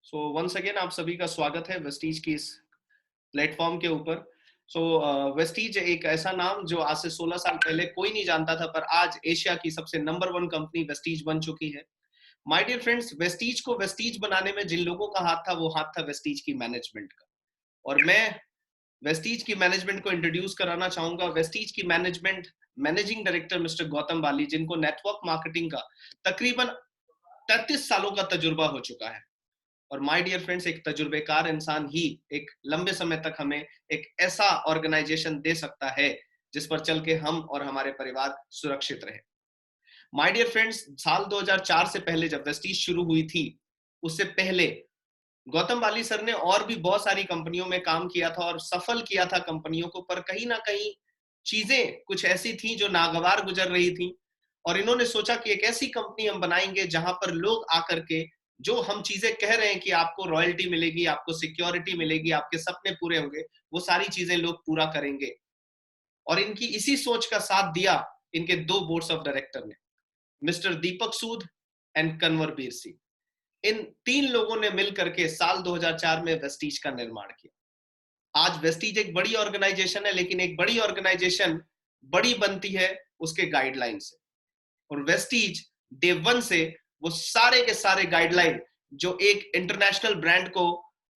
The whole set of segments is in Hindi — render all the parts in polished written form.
सो वंस अगेन आप सभी का स्वागत है वेस्टीज की इस प्लेटफॉर्म के ऊपर। वेस्टीज एक ऐसा नाम जो आज से 16 साल पहले कोई नहीं जानता था, पर आज एशिया की सबसे नंबर 1 कंपनी वेस्टीज बन चुकी है। माय डियर फ्रेंड्स, वेस्टीज को वेस्टीज बनाने में जिन लोगों का हाथ था, वो हाथ था वेस्टीज की मैनेजमेंट का। और मैं वेस्टीज की मैनेजमेंट को इंट्रोड्यूस कराना चाहूंगा। वेस्टीज की management managing director mister Gautam Bali, जिनको नेटवर्क मार्केटिंग का तकरीबन 33 सालों का तजुर्बा हो चुका है। और माय डियर फ्रेंड्स, एक तजुर्बेकार इंसान ही एक लंबे समय तक हमें एक ऐसा ऑर्गेनाइजेशन दे सकता है जिस पर चल के हम और हमारे परिवार सुरक्षित रहे। माय डियर फ्रेंड्स, साल 2004 से पहले जब वेस्टीज शुरू हुई थी, उससे पहले गौतम बाली सर ने और भी बहुत सारी कंपनियों में काम किया था और सफल किया था कंपनियों को, पर कहीं ना कहीं चीजें कुछ ऐसी थी जो नागवार गुजर रही थी। और इन्होंने सोचा कि एक ऐसी कंपनी हम बनाएंगे जहां पर लोग आकर के जो हम चीजें कह रहे हैं कि आपको रॉयल्टी मिलेगी, आपको सिक्योरिटी मिलेगी, आपके सपने पूरे होंगे, वो सारी चीजें लोग पूरा करेंगे। और इनकी इसी सोच का साथ दिया इनके दो बोर्ड्स ऑफ डायरेक्टर ने, मिस्टर दीपक सूद एंड कन्वरबीर सिंह। इन तीन लोगों ने मिलकर के साल 2004 में वेस्टीज का निर्माण किया। आज वेस्टीज एक बड़ी ऑर्गेनाइजेशन है, लेकिन एक बड़ी ऑर्गेनाइजेशन बड़ी बनती है उसके गाइडलाइन से। और वेस्टीज डे वन से वो सारे के सारे गाइडलाइन जो एक इंटरनेशनल ब्रांड को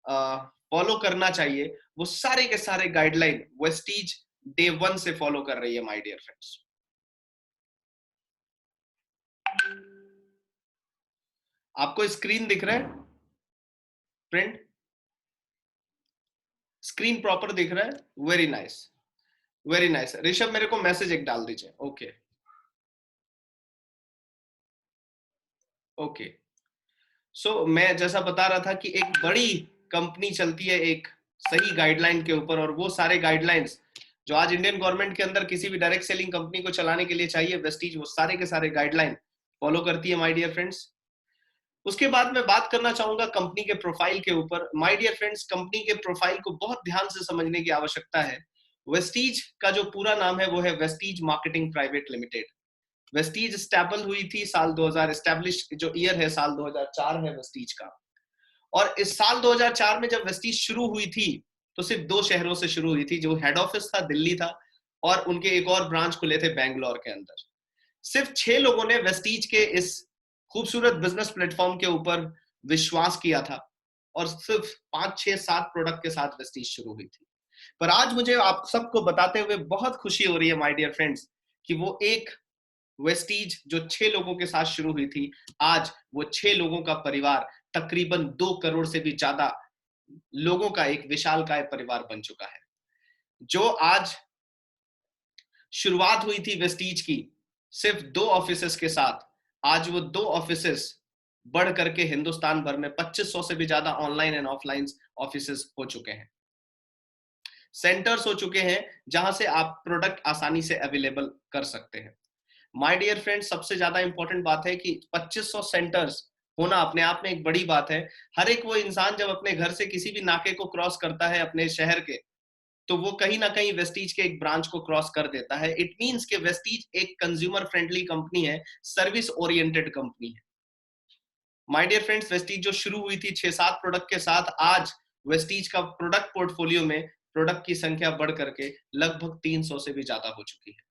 फॉलो करना चाहिए, वो सारे के सारे गाइडलाइन वेस्टीज डे वन से फॉलो कर रही है। माय डियर फ्रेंड्स, आपको स्क्रीन दिख रहा है? प्रिंट स्क्रीन प्रॉपर दिख रहा है? Very nice, very nice. Rishabh, मेरे को मैसेज एक डाल दीजिए। Okay okay. सो मैं जैसा बता रहा था कि एक बड़ी कंपनी चलती है एक सही गाइडलाइन के ऊपर, और वो सारे गाइडलाइंस जो आज इंडियन गवर्नमेंट के अंदर किसी भी डायरेक्ट सेलिंग कंपनी को चलाने के लिए चाहिए, वेस्टीज वो सारे के सारे गाइडलाइन फॉलो करती है। माय डियर फ्रेंड्स, उसके बाद मैं बात करना चाहूंगा कंपनी के प्रोफाइल के ऊपर। माय डियर फ्रेंड्स, कंपनी के प्रोफाइल को बहुत ध्यान से समझने की आवश्यकता है। वेस्टीज का जो पूरा नाम है वो है Vestige marketing private limited. Vestige स्टैबल हुई थी साल 2000, एस्टैब्लिश जो ईयर है साल 2004 है वेस्टीज का। और इस साल 2004 में जब वेस्टीज शुरू हुई थी, तो सिर्फ दो शहरों से शुरू हुई थी। जो हेड ऑफिस था दिल्ली था, और उनके एक और ब्रांच खुले थे बैंगलोर के अंदर। सिर्फ 6 लोगों ने वेस्टीज के इस खूबसूरत बिजनेस प्लेटफॉर्म के ऊपर विश्वास किया था, और सिर्फ 5 6 7 प्रोडक्ट के साथ वेस्टीज शुरू हुई थी। पर आज मुझे आप सबको बताते हुए बहुत खुशी हो रही है माय डियर फ्रेंड्स, कि वो एक वेस्टीज जो 6 लोगों के साथ शुरू हुई थी, आज वो 6 लोगों का परिवार तकरीबन 2 करोड़ से भी ज्यादा लोगों का एक विशालकाय परिवार बन चुका है। जो आज शुरुआत हुई थी वेस्टीज की सिर्फ 2 ऑफिसेस के साथ, आज वो 2 ऑफिसेस बढ़ करके हिंदुस्तान भर में 2500 से भी ज्यादा ऑनलाइन एंड ऑफलाइन ऑफिसेस हो चुके हैं, सेंटर्स हो चुके हैं, जहां से आप प्रोडक्ट आसानी से अवेलेबल कर सकते हैं। माय डियर फ्रेंड्स, सबसे ज्यादा इंपॉर्टेंट बात है कि 2500 सेंटर्स होना अपने आप में एक बड़ी बात है। हर एक वो इंसान जब अपने घर से किसी भी नाके को क्रॉस करता है अपने शहर के, तो वो कहीं ना कहीं वेस्टीज के एक ब्रांच को क्रॉस कर देता है। इट मींस कि वेस्टीज एक कंज्यूमर फ्रेंडली कंपनी है, सर्विस ओरिएंटेड कंपनी है। माय डियर फ्रेंड्स, वेस्टीज जो शुरू हुई थी 6 7 प्रोडक्ट के साथ, आज वेस्टीज का प्रोडक्ट पोर्टफोलियो में प्रोडक्ट की संख्या बढ़ करके लगभग 300 से भी ज्यादा हो चुकी है।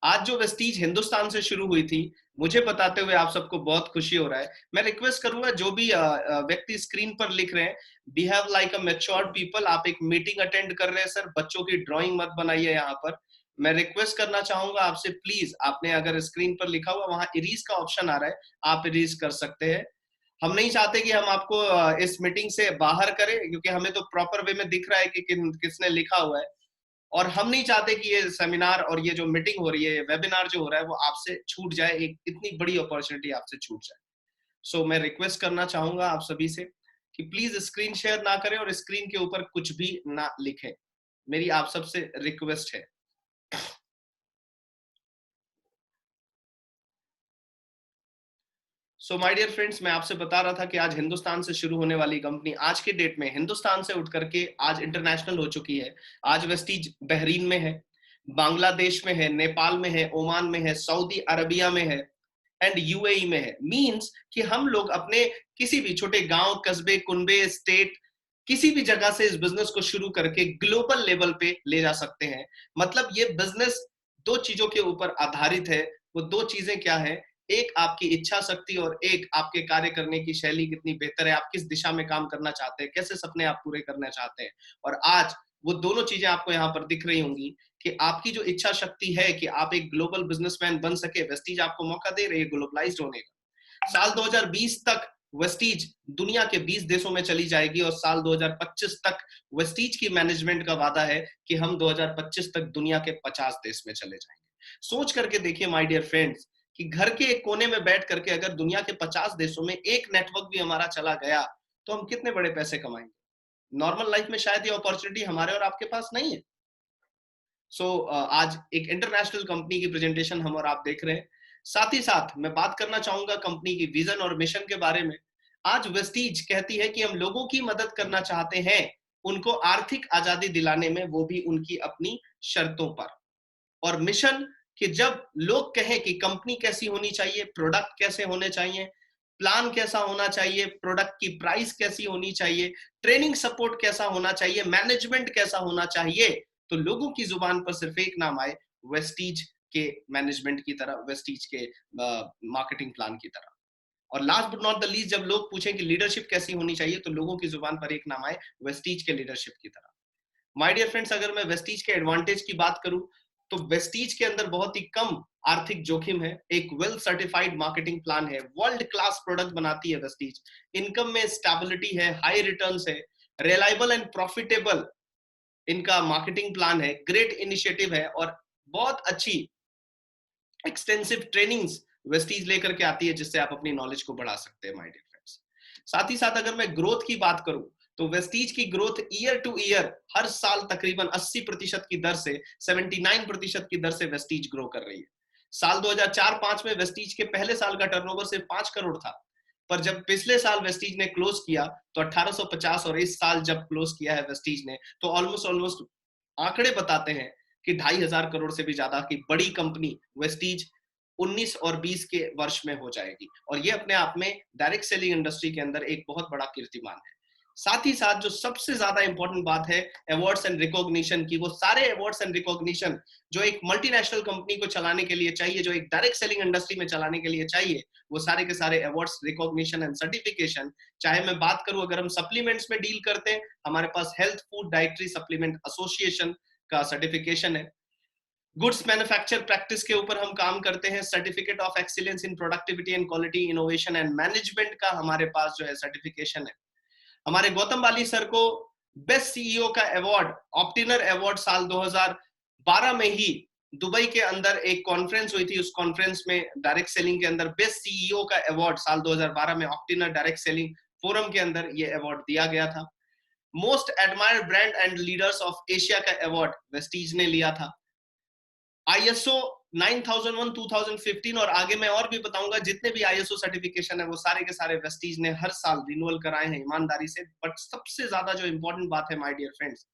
आज जो वेस्टीज हिंदुस्तान से शुरू हुई थी, मुझे बताते हुए आप सबको बहुत खुशी हो रहा है। मैं रिक्वेस्ट करूंगा जो भी व्यक्ति स्क्रीन पर लिख रहे हैं, बिहेव लाइक अ मैच्योर्ड पीपल। आप एक मीटिंग अटेंड कर रहे हैं सर, बच्चों की ड्राइंग मत बनाइए यहाँ पर। मैं रिक्वेस्ट करना चाहूंगा आपसे, प्लीज, आपने अगर स्क्रीन पर लिखा हुआ वहां इरीज का ऑप्शन आ रहा है, आप इरीज कर सकते हैं। हम नहीं चाहते कि हम आपको इस मीटिंग से बाहर करें, क्योंकि हमें तो प्रॉपर वे में दिख रहा है कि किसने लिखा हुआ है। और हम नहीं चाहते कि ये सेमिनार और ये जो मीटिंग हो रही है, वेबिनार जो हो रहा है, वो आपसे छूट जाए, एक इतनी बड़ी अपॉर्चुनिटी आपसे छूट जाए। सो मैं रिक्वेस्ट करना चाहूंगा आप सभी से कि प्लीज स्क्रीन शेयर ना करें और स्क्रीन के ऊपर कुछ भी ना लिखें। मेरी आप सबसे रिक्वेस्ट है। सो माय डियर फ्रेंड्स, मैं आपसे बता रहा था कि आज हिंदुस्तान से शुरू होने वाली कंपनी आज के डेट में हिंदुस्तान से उठ करके आज इंटरनेशनल हो चुकी है। आज वेस्टीज बहरीन में है, बांग्लादेश में है, नेपाल में है, ओमान में है, सऊदी अरबिया में है, एंड यूएई में है। मींस कि हम लोग अपने किसी भी छोटे गांव, कस्बे, कुनबे, स्टेट, किसी भी जगह से इस बिजनेस को शुरू करके ग्लोबल लेवल पे ले जा सकते हैं। मतलब ये बिजनेस दो चीजों के ऊपर आधारित है। वो दो चीजें क्या है? एक आपकी इच्छा शक्ति और एक आपके कार्य करने की शैली कितनी बेहतर है, आप किस दिशा में काम करना चाहते हैं, कैसे सपने आप पूरे करना चाहते हैं। और आज वो दोनों चीजें आपको यहाँ पर दिख रही होंगी कि आपकी जो इच्छा शक्ति है कि आप एक ग्लोबल बिजनेसमैन बन सके, वेस्टीज आपको मौका दे रही है ग्लोबलाइज्ड होने का। साल 2020 तक वेस्टीज दुनिया के 20 देशों में चली जाएगी और साल 2025 तक वेस्टीज की मैनेजमेंट का वादा है कि हम 2025 तक दुनिया के 50 देश में चले जाएंगे। सोच करके देखिए माय डियर फ्रेंड्स कि घर के एक कोने में बैठ करके अगर दुनिया के 50 देशों में एक नेटवर्क भी हमारा चला गया तो हम कितने बड़े पैसे कमाएंगे। नॉर्मल लाइफ में शायद ये अपॉर्चुनिटी हमारे और आपके पास नहीं है। आज एक इंटरनेशनल कंपनी की प्रेजेंटेशन हम और आप देख रहे हैं। साथ ही साथ मैं बात करना चाहूंगा कंपनी की विजन और मिशन के बारे में। आज वेस्टीज कहती है कि हम लोगों की मदद करना चाहते हैं, उनको आर्थिक आजादी दिलाने में, वो भी उनकी अपनी शर्तों पर। और मिशन कि जब लोग कहें कि कंपनी कैसी होनी चाहिए, प्रोडक्ट कैसे होने चाहिए, प्लान कैसा होना चाहिए, प्रोडक्ट की प्राइस कैसी होनी चाहिए, ट्रेनिंग सपोर्ट कैसा होना चाहिए, मैनेजमेंट कैसा होना चाहिए, तो लोगों की जुबान पर सिर्फ एक नाम आए, वेस्टीज के मैनेजमेंट की तरह, वेस्टीज के मार्केटिंग प्लान की तरह। और last but not the least, जब लोग पूछें कि लीडरशिप कैसी होनी चाहिए, तो लोगों की जुबान पर एक नाम आए, वेस्टीज के लीडरशिप की तरह। माय डियर फ्रेंड्स, अगर मैं वेस्टीज के एडवांटेज की बात करूं तो वेस्टीज के अंदर बहुत ही कम आर्थिक जोखिम है, एक वेल सर्टिफाइड मार्केटिंग प्लान है, वर्ल्ड क्लास प्रोडक्ट बनाती है वेस्टीज, इनकम में स्टेबिलिटी है, हाई रिटर्न्स है, रिलायबल एंड प्रॉफिटेबल इनका मार्केटिंग प्लान है, ग्रेट इनिशिएटिव है और बहुत अच्छी एक्सटेंसिव ट्रेनिंग्स वेस्टीज लेकर के आती है जिससे आप अपनी नॉलेज को बढ़ा सकते हैं माय डियर फ्रेंड्स। साथ ही साथ अगर मैं ग्रोथ की बात करूं तो वेस्टीज की ग्रोथ ईयर टू ईयर हर साल तकरीबन 80% की दर से 79% की दर से वेस्टीज ग्रो कर रही है। साल 2004-5 में वेस्टीज के पहले साल का टर्नओवर सिर्फ 5 करोड़ था, पर जब पिछले साल वेस्टीज ने क्लोज किया तो 1850, और इस साल जब क्लोज किया है वेस्टीज ने तो ऑलमोस्ट आंकड़े बताते हैं कि 2,500 करोड़ से भी ज्यादा की बड़ी कंपनी वेस्टीज 19 और 20 के वर्ष में हो जाएगी। और ये अपने आप में डायरेक्ट सेलिंग इंडस्ट्री के अंदर एक बहुत बड़ा कीर्तिमान है। साथ ही साथ जो सबसे ज्यादा इंपॉर्टेंट बात है अवार्ड्स एंड रिकॉग्निशन की, वो सारे अवार्ड्स एंड रिकॉग्निशन जो एक मल्टीनेशनल कंपनी को चलाने के लिए चाहिए, जो एक डायरेक्ट सेलिंग इंडस्ट्री में चलाने के लिए चाहिए, वो सारे के सारे अवार्ड्स, रिकॉग्निशन एंड सर्टिफिकेशन। चाहे मैं बात करूं, अगर हम सप्लीमेंट्स में डील करते हैं, हमारे पास health food dietary supplement association का सर्टिफिकेशन है। गुड्स मैन्युफैक्चर प्रैक्टिस के ऊपर हम काम करते हैं, certificate of excellence in productivity and quality innovation and management का हमारे पास जो है सर्टिफिकेशन है। हमारे गौतम बाली सर को बेस्ट सीईओ का अवार्ड, ऑप्टिनर अवार्ड, साल 2012 में ही दुबई के अंदर एक कॉन्फ्रेंस हुई थी, उस कॉन्फ्रेंस में डायरेक्ट सेलिंग के अंदर बेस्ट सीईओ का अवार्ड साल 2012 में ऑप्टिनर डायरेक्ट सेलिंग फोरम के अंदर ये अवार्ड दिया गया था। Most admired brand and leaders of Asia का अवार्ड वेस्टीज ने लिया था। ISO 9001 2015 और आगे मैं और भी बताऊंगा, जितने भी ISO सर्टिफिकेशन है वो सारे के सारे वेस्टीज ने हर साल रिन्यूअल कराए हैं ईमानदारी से। बट सबसे ज्यादा जो इंपॉर्टेंट बात है माय डियर फ्रेंड्स,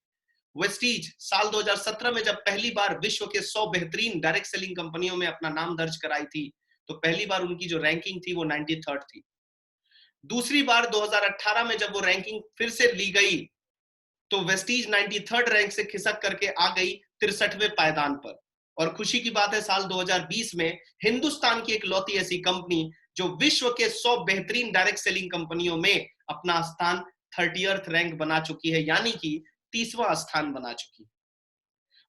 वेस्टीज साल 2017 में जब पहली बार विश्व के 100 बेहतरीन डायरेक्ट सेलिंग कंपनियों में अपना नाम दर्ज कराई थी, तो पहली बार उनकी जो रैंकिंग थी वो 93rd थी। दूसरी बार 2018 में जब वो रैंकिंग फिर से ली गई तो वेस्टीज 93rd रैंक से खिसक करके आ गई 63वें पायदान पर। और खुशी की बात है, साल 2020 में हिंदुस्तान की एक लौती ऐसी कंपनी जो विश्व के 100 बेहतरीन डायरेक्ट सेलिंग कंपनियों में अपना स्थान 30th रैंक बना चुकी है, यानी कि 30वां स्थान बना चुकी है।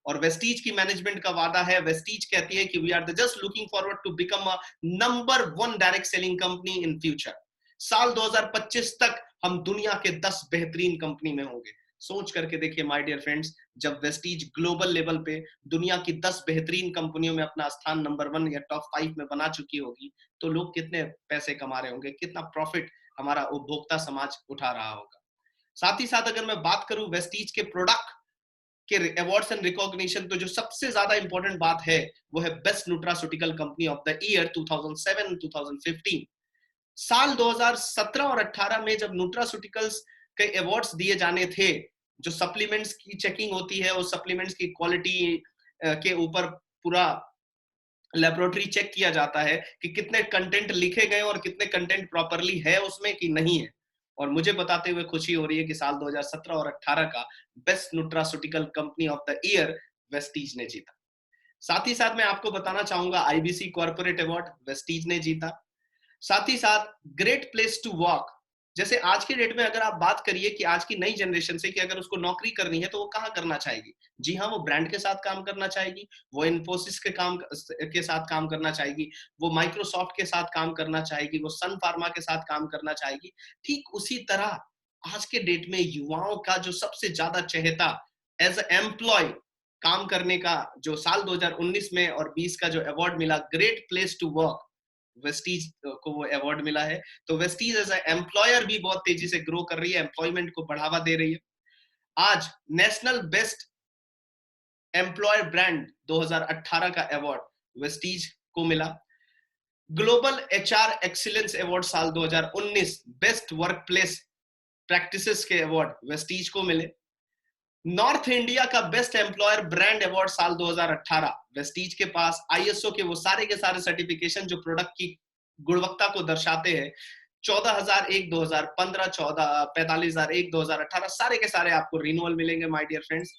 और वेस्टीज की मैनेजमेंट का वादा है, वेस्टीज कहती है कि we are just looking forward to become a number 1 direct selling company in future. साल 2025 तक हम दुनिया के 10 बेहतरीन कंपनी में होंगे। सोच करके देखिए माय डियर फ्रेंड्स, जब वेस्टीज ग्लोबल लेवल पे दुनिया की 10 बेहतरीन कंपनियों में अपना स्थान नंबर 1 या टॉप 5 में बना चुकी होगी, तो लोग कितने पैसे कमा रहे होंगे, कितना प्रॉफिट हमारा उपभोक्ता समाज उठा रहा होगा। साथ ही साथ अगर मैं बात करूं वेस्टीज के प्रोडक्ट के अवार्ड्स एंड रिकॉग्निशन, तो जो सबसे ज्यादा इंपॉर्टेंट बात है वो है best nutraceutical company of the year 2007-2015। साल 2017 और 18 में जब न्यूट्रास्यूटिकल्स के अवार्ड्स दिए जाने थे, जो सप्लीमेंट्स की चेकिंग होती है, उस सप्लीमेंट्स की क्वालिटी के ऊपर पूरा लेबोरेटरी चेक किया जाता है कि कितने कंटेंट लिखे गए और कितने कंटेंट प्रॉपरली है उसमें कि नहीं है। और मुझे बताते हुए खुशी हो रही है कि साल 2017 और 18 का best nutraceutical company of the year Vestige ने जीता। साथ ही साथ मैं आपको बताना चाहूंगा आईबीसी कॉर्पोरेट अवार्ड वेस्टीज ने जीता। साथ ही साथ ग्रेट प्लेस टू वर्क, जैसे आज के डेट में अगर आप बात करिए कि आज की नई जनरेशन से कि अगर उसको नौकरी करनी है तो वो कहाँ करना चाहेगी? जी हाँ, वो ब्रांड के साथ काम करना चाहेगी, वो इन्फोसिस के साथ काम करना चाहेगी, वो माइक्रोसॉफ्ट के साथ काम करना चाहेगी, वो सन फार्मा के साथ काम करना चाहेगी। ठीक उसी तरह आज के डेट में युवाओं का जो सबसे ज्यादा चहेता एज एम्प्लॉय काम करने का जो साल 2019 में और 20 का जो अवार्ड मिला great place to work, Vestige को वो अवार्ड मिला है। तो वेस्टीज एज एम्प्लॉयर भी बहुत तेजी से ग्रो कर रही है, एम्प्लॉयमेंट को बढ़ावा दे रही है। आज नेशनल बेस्ट एम्प्लॉयर ब्रांड 2018 का अवार्ड वेस्टीज को मिला। ग्लोबल एचआर एक्सीलेंस अवार्ड साल 2019 बेस्ट वर्क प्लेस प्रैक्टिसेस के अवार्ड वेस्टीज को मिले। नॉर्थ इंडिया का बेस्ट एम्प्लॉयर ब्रांड अवार्ड साल 2018 वेस्टीज के पास। आईएसओ के वो सारे के सारे सर्टिफिकेशन जो प्रोडक्ट की गुणवत्ता को दर्शाते हैं, 14001 2015, 45,001 2018, सारे के सारे आपको रिन्यूअल मिलेंगे माय डियर फ्रेंड्स।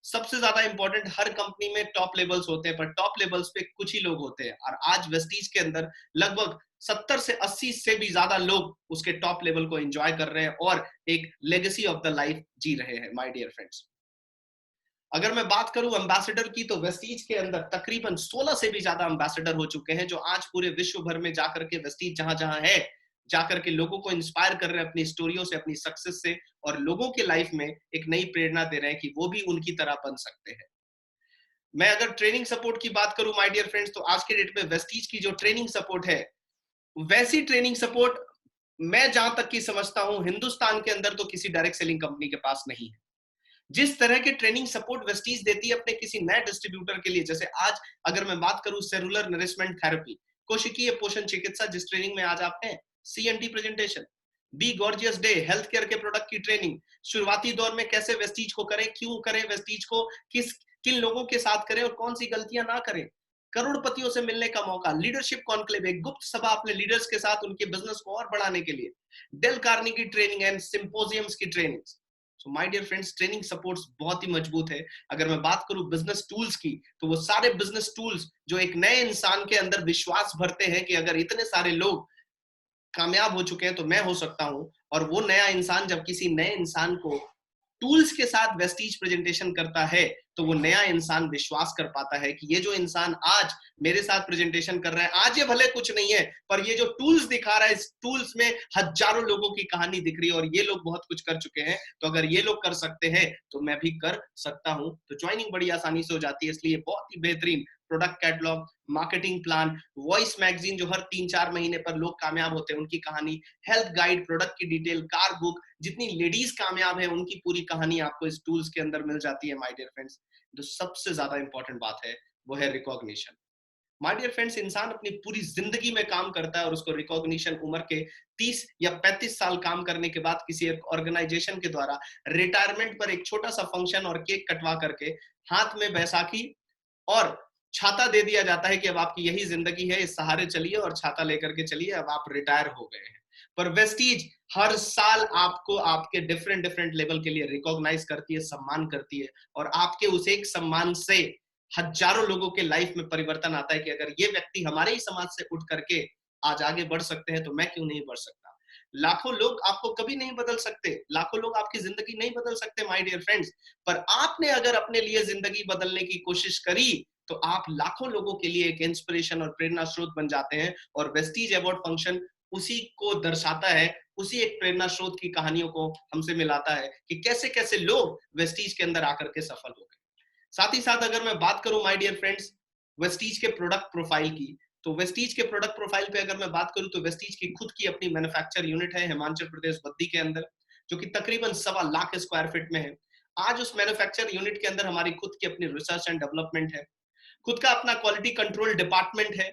सबसे ज्यादा इंपॉर्टेंट, हर कंपनी में टॉप लेवल्स होते हैं पर टॉप लेवल्स पे कुछ ही लोग होते हैं, और आज वेस्टीज के अंदर लगभग 70 से 80 से भी ज्यादा लोग उसके टॉप लेवल को एंजॉय कर रहे हैं और एक लेगेसी ऑफ द लाइफ जी रहे हैं माय डियर फ्रेंड्स। अगर मैं बात करूं एम्बेसडर की, तो वेस्टीज के अंदर तकरीबन 16 से भी ज्यादा एम्बेसडर हो चुके हैं जो आज पूरे विश्व भर में जाकर के वेस्टीज जहां जहां है जाकर के लोगों को इंस्पायर कर रहे हैं अपनी स्टोरियों से, अपनी सक्सेस से, और लोगों के लाइफ में एक नई प्रेरणा दे रहे हैं कि वो भी उनकी तरह बन सकते हैं। मैं अगर ट्रेनिंग सपोर्ट की बात करूं माय डियर फ्रेंड्स, तो आज के डेट में वेस्टीज की जो ट्रेनिंग सपोर्ट है, वैसी ट्रेनिंग सपोर्ट मैं जहां तक की समझता हूं हिंदुस्तान के अंदर तो किसी डायरेक्ट सेलिंग कंपनी के पास नहीं है। जिस तरह के ट्रेनिंग सपोर्ट वेस्टीज देती है अपने किसी नए डिस्ट्रीब्यूटर के लिए, जैसे आज अगर मैं बात करूं सेलुलर नरिशमेंट थेरेपी, कोशिकीय पोषण चिकित्सा, जिस ट्रेनिंग में आज आप हैं, CNT presentation, be gorgeous day, health care के प्रोडक्ट की ट्रेनिंग, शुरुआती दौर में कैसे वेस्टीज को करें, क्यों करें वेस्टीज को, किस किन लोगों के साथ करें और कौन सी गलतियां ना करें, करोड़पतियों से मिलने का मौका, लीडरशिप कॉन्क्लेव, एक गुप्त सभा अपने लीडर्स के साथ उनके बिजनेस को और बढ़ाने के लिए, Dale Carnegie training and symposiums की training. So my dear friends, training supports बहुत ही मजबूत है। अगर मैं बात करूं बिजनेस टूल्स की, तो वो सारे बिजनेस टूल्स जो एक नए इंसान के अंदर विश्वास भरते हैं कि अगर इतने सारे लोग कामयाब हो चुके हैं तो मैं हो सकता हूं, और वो नया इंसान जब किसी नए इंसान को टूल्स के साथ वेस्टीज प्रेजेंटेशन करता है तो वो नया इंसान विश्वास कर पाता है कि ये जो इंसान आज मेरे साथ प्रेजेंटेशन कर रहा है, आज ये भले कुछ नहीं है पर ये जो टूल्स दिखा रहा है, इस टूल्स में हजारों लोगों की कहानी दिख रही है और ये लोग बहुत कुछ कर चुके हैं, तो अगर ये लोग कर सकते हैं तो मैं भी कर सकता हूं। तो ज्वाइनिंग बड़ी आसानी से हो जाती है, इसलिए बहुत ही बेहतरीन product catalogue, marketing plan, voice magazine जो हर 3-4 महीने पर लोग कामयाब होते हैं उनकी कहानी, हेल्थ गाइड, प्रोडक्ट की डिटेल, कार बुक, जितनी लेडीज कामयाब है उनकी पूरी कहानी आपको इस टूल्स के अंदर मिल जाती है माय डियर फ्रेंड्स। जो सबसे ज्यादा इंपॉर्टेंट बात है वो है रिकॉग्निशन। माय डियर फ्रेंड्स, इंसान अपनी पूरी जिंदगी में काम करता है और उसको रिकॉग्निशन उम्र के 30 या 35 साल काम करने के बाद किसी एक ऑर्गेनाइजेशन के द्वारा रिटायरमेंट पर एक छोटा सा फंक्शन और केक कटवा करके हाथ में बैसाखी और छाता दे दिया जाता है कि अब आपकी यही जिंदगी है, इस सहारे चलिए और छाता लेकर के चलिए, अब आप रिटायर हो गए हैं। पर वेस्टीज हर साल आपको आपके डिफरेंट डिफरेंट लेवल के लिए रिकॉग्नाइज करती है, सम्मान करती है, और आपके उस एक सम्मान से हजारों लोगों के लाइफ में परिवर्तन आता है कि अगर ये व्यक्ति हमारे ही समाज से उठ करके आज आगे बढ़ सकते हैं तो मैं क्यों नहीं बढ़ सकता। लाखों लोग आपको कभी नहीं बदल सकते, लाखों लोग आपकी जिंदगी नहीं बदल सकते माय डियर फ्रेंड्स, पर आपने अगर अपने लिए जिंदगी बदलने की कोशिश करी तो आप लाखों लोगों के लिए एक इंस्पिरेशन और प्रेरणा स्रोत बन जाते हैं। और वेस्टीज अवार्ड फंक्शन उसी को दर्शाता है, उसी एक प्रेरणा स्रोत की कहानियों को हमसे मिलाता है कि कैसे कैसे लोग वेस्टीज के अंदर आकर के सफल हो गए। साथ ही साथ अगर मैं बात करूं माय डियर फ्रेंड्स वेस्टीज के प्रोडक्ट प्रोफाइल की, तो वेस्टीज के प्रोडक्ट प्रोफाइल पे अगर मैं बात करूं तो वेस्टीज की खुद की अपनी मैन्युफैक्चर यूनिट है हिमाचल प्रदेश बद्दी के अंदर, जो कि तकरीबन 1.25 लाख स्क्वायर फीट में है। आज उस मैन्युफैक्चर यूनिट के अंदर हमारी खुद की अपनी रिसर्च एंड डेवलपमेंट है, खुद का अपना क्वालिटी कंट्रोल डिपार्टमेंट है,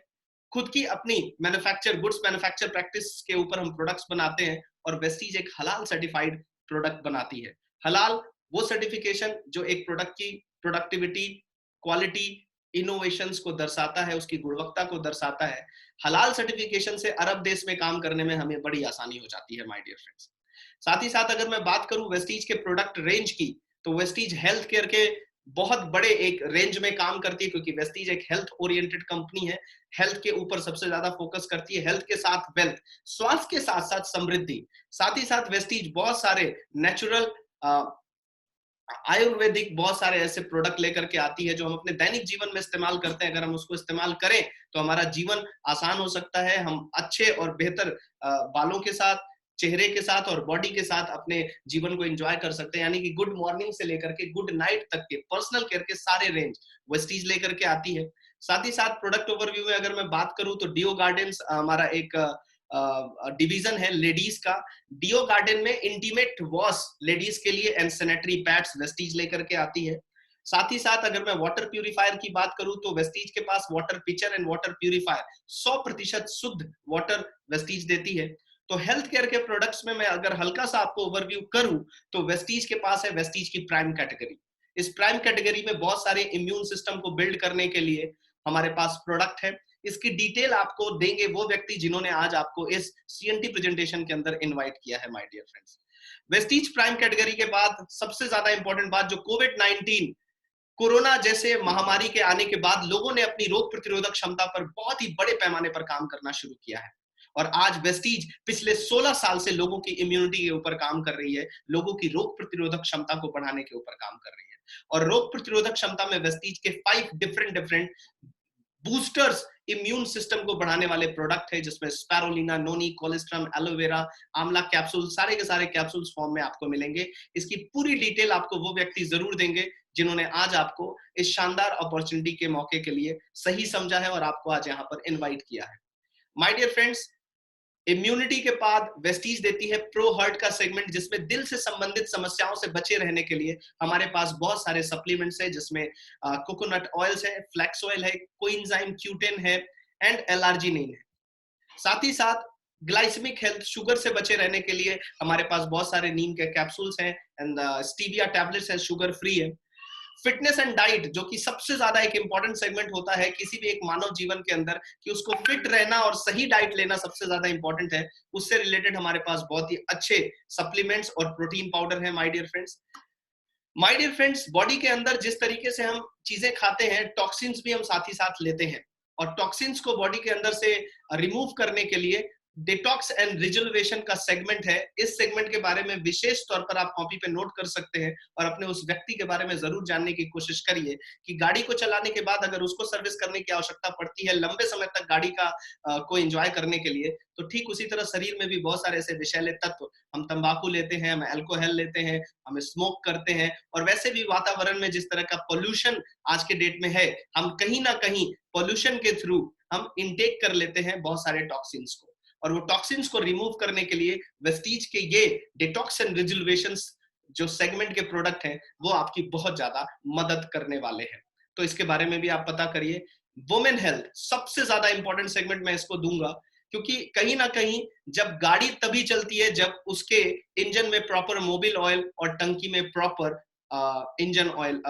खुद की अपनी मैन्युफैक्चर गुड्स मैन्युफैक्चर प्रैक्टिस के ऊपर हम प्रोडक्ट्स बनाते हैं, और वेस्टीज एक हलाल सर्टिफाइड प्रोडक्ट बनाती है। हलाल वो सर्टिफिकेशन जो एक प्रोडक्ट की प्रोडक्टिविटी, क्वालिटी, इनोवेशंस को दर्शाता है, उसकी गुणवत्ता को दर्शाता है। हलाल सर्टिफिकेशन से अरब देश में काम करने में हमें बड़ी आसानी हो जाती है माय डियर फ्रेंड्स। साथ ही साथ अगर मैं बात करूं वेस्टीज के प्रोडक्ट रेंज की, तो वेस्टीज हेल्थ केयर के बहुत बड़े एक रेंज में काम करती है, क्योंकि वेस्टीज एक हेल्थ ओरिएंटेड कंपनी है। हेल्थ के ऊपर सबसे ज्यादा फोकस करती है, हेल्थ के साथ वेल्थ, स्वास्थ्य के साथ साथ समृद्धि। साथ ही साथ वेस्टीज बहुत सारे नेचुरल आयुर्वेदिक बहुत सारे ऐसे प्रोडक्ट लेकर के आती है जो हम अपने दैनिक जीवन में इस्तेमाल करते हैं। अगर हम उसको इस्तेमाल करें तो हमारा जीवन आसान हो सकता है, हम अच्छे और बेहतर बालों के साथ, चेहरे के साथ और बॉडी के साथ अपने जीवन को एंजॉय कर सकते हैं। यानी कि गुड मॉर्निंग से लेकर के गुड नाइट तक के पर्सनल केयर के सारे रेंज वेस्टीज लेकर के आती है। साथ ही साथ प्रोडक्ट ओवरव्यू में अगर मैं बात करूं तो डियो गार्डन्स हमारा एक डिवीजन है लेडीज का। डियो गार्डन में इंटीमेट वॉश लेडीज के लिए एंड सैनिटरी पैड्स वेस्टीज लेकर के आती है। साथ ही साथ अगर मैं वाटर प्यूरिफायर की बात करूं तो वेस्टीज के पास water pitcher and water purifier 100% शुद्ध वाटर वेस्टीज देती है। तो हेल्थ केयर के प्रोडक्ट्स में मैं अगर हल्का सा आपको ओवरव्यू करूं तो वेस्टीज के पास है वेस्टीज की प्राइम कैटेगरी। इस प्राइम कैटेगरी में बहुत सारे इम्यून सिस्टम को बिल्ड करने के लिए हमारे पास प्रोडक्ट है। इसकी डिटेल आपको देंगे वो व्यक्ति जिन्होंने आज आपको इस सीएनटी प्रेजेंटेशन के अंदर इनवाइट किया है my dear friends. Vestige prime category के बाद सबसे ज्यादा इंपॉर्टेंट बात, जो कोविड-19 कोरोना जैसे महामारी के आने के बाद लोगों ने अपनी रोग प्रतिरोधक क्षमता पर बहुत ही बड़े पैमाने पर काम करना शुरू किया है। और आज वेस्टीज पिछले 16 साल से लोगों की इम्यूनिटी के ऊपर काम कर रही है, लोगों की रोग प्रतिरोधक क्षमता को बढ़ाने के ऊपर काम कर रही है। और रोग प्रतिरोधक क्षमता में वेस्टीज के 5 डिफरेंट बूस्टर्स इम्यून सिस्टम को बढ़ाने वाले प्रोडक्ट है, जिसमें स्पैरोलिना, नोनी, कोलेस्ट्रम, एलोवेरा, आंवला कैप्सूल, सारे के सारे कैप्सूल्स फॉर्म में आपको मिलेंगे। इसकी पूरी डिटेल आपको वो व्यक्ति जरूर देंगे जिन्होंने आज आपको इस शानदार अपॉर्चुनिटी के मौके के लिए सही समझा है और आपको आज यहाँ पर इनवाइट किया है। माय डियर फ्रेंड्स, इम्यूनिटी के बाद वेस्टीज देती है प्रो हर्ट का सेगमेंट, जिसमें दिल से संबंधित समस्याओं से बचे रहने के लिए हमारे पास बहुत सारे सप्लीमेंट्स है, जिसमें कोकोनट ऑयल्स है, फ्लैक्स ऑयल है, कोएंजाइम Q10 है एंड एलार्जिनिन है। साथ ही साथ ग्लाइसेमिक हेल्थ, शुगर से बचे रहने के लिए हमारे पास बहुत सारे नीम के कैप्सूल्स हैं एंड स्टीविया टैबलेट्स है, शुगर फ्री है। फिटनेस एंड डाइट, जो कि सबसे ज्यादा एक इंपॉर्टेंट सेगमेंट होता है किसी भी एक मानव जीवन के अंदर, कि उसको फिट रहना और सही डाइट लेना सबसे ज्यादा इंपॉर्टेंट है। उससे रिलेटेड हमारे पास बहुत ही अच्छे सप्लीमेंट्स और प्रोटीन पाउडर है my dear friends. My dear friends, body के अंदर जिस तरीके से हम चीजें खाते हैं, टॉक्सिन्स भी हम साथ ही साथ लेते हैं, और टॉक्सिन्स को बॉडी के अंदर से रिमूव करने के लिए डिटॉक्स एंड रिजर्वेशन का सेगमेंट है। इस सेगमेंट के बारे में विशेष तौर पर आप कॉपी पे नोट कर सकते हैं और अपने उस व्यक्ति के बारे में जरूर जानने की कोशिश करिए कि गाड़ी को चलाने के बाद अगर उसको सर्विस करने की आवश्यकता पड़ती है लंबे समय तक गाड़ी का को एंजॉय करने के लिए, तो ठीक उसी तरह शरीर में भी बहुत सारे ऐसे विषैले तत्व, हम तंबाकू लेते हैं, हम अल्कोहल लेते हैं, हम स्मोक करते हैं, और वैसे भी वातावरण में जिस तरह का पोल्यूशन आज के डेट में है, हम कहीं ना कहीं पोल्यूशन के थ्रू हम इनटेक कर लेते हैं बहुत सारे टॉक्सिन्स को। और वो टॉक्सिन्स को रिमूव करने के लिए वेस्टीज के ये डिटॉक्स एंड रिजर्वेशंस जो सेगमेंट के प्रोडक्ट हैं, वो आपकी बहुत ज्यादा मदद करने वाले हैं। तो इसके बारे में भी आप पता करिए। वुमेन हेल्थ सबसे ज्यादा इंपॉर्टेंट सेगमेंट मैं इसको दूंगा, क्योंकि कहीं ना कहीं जब गाड़ी तभी चलती है जब उसके इंजन में प्रॉपर मोबिल ऑयल और टंकी में प्रॉपर इंजन ऑयल,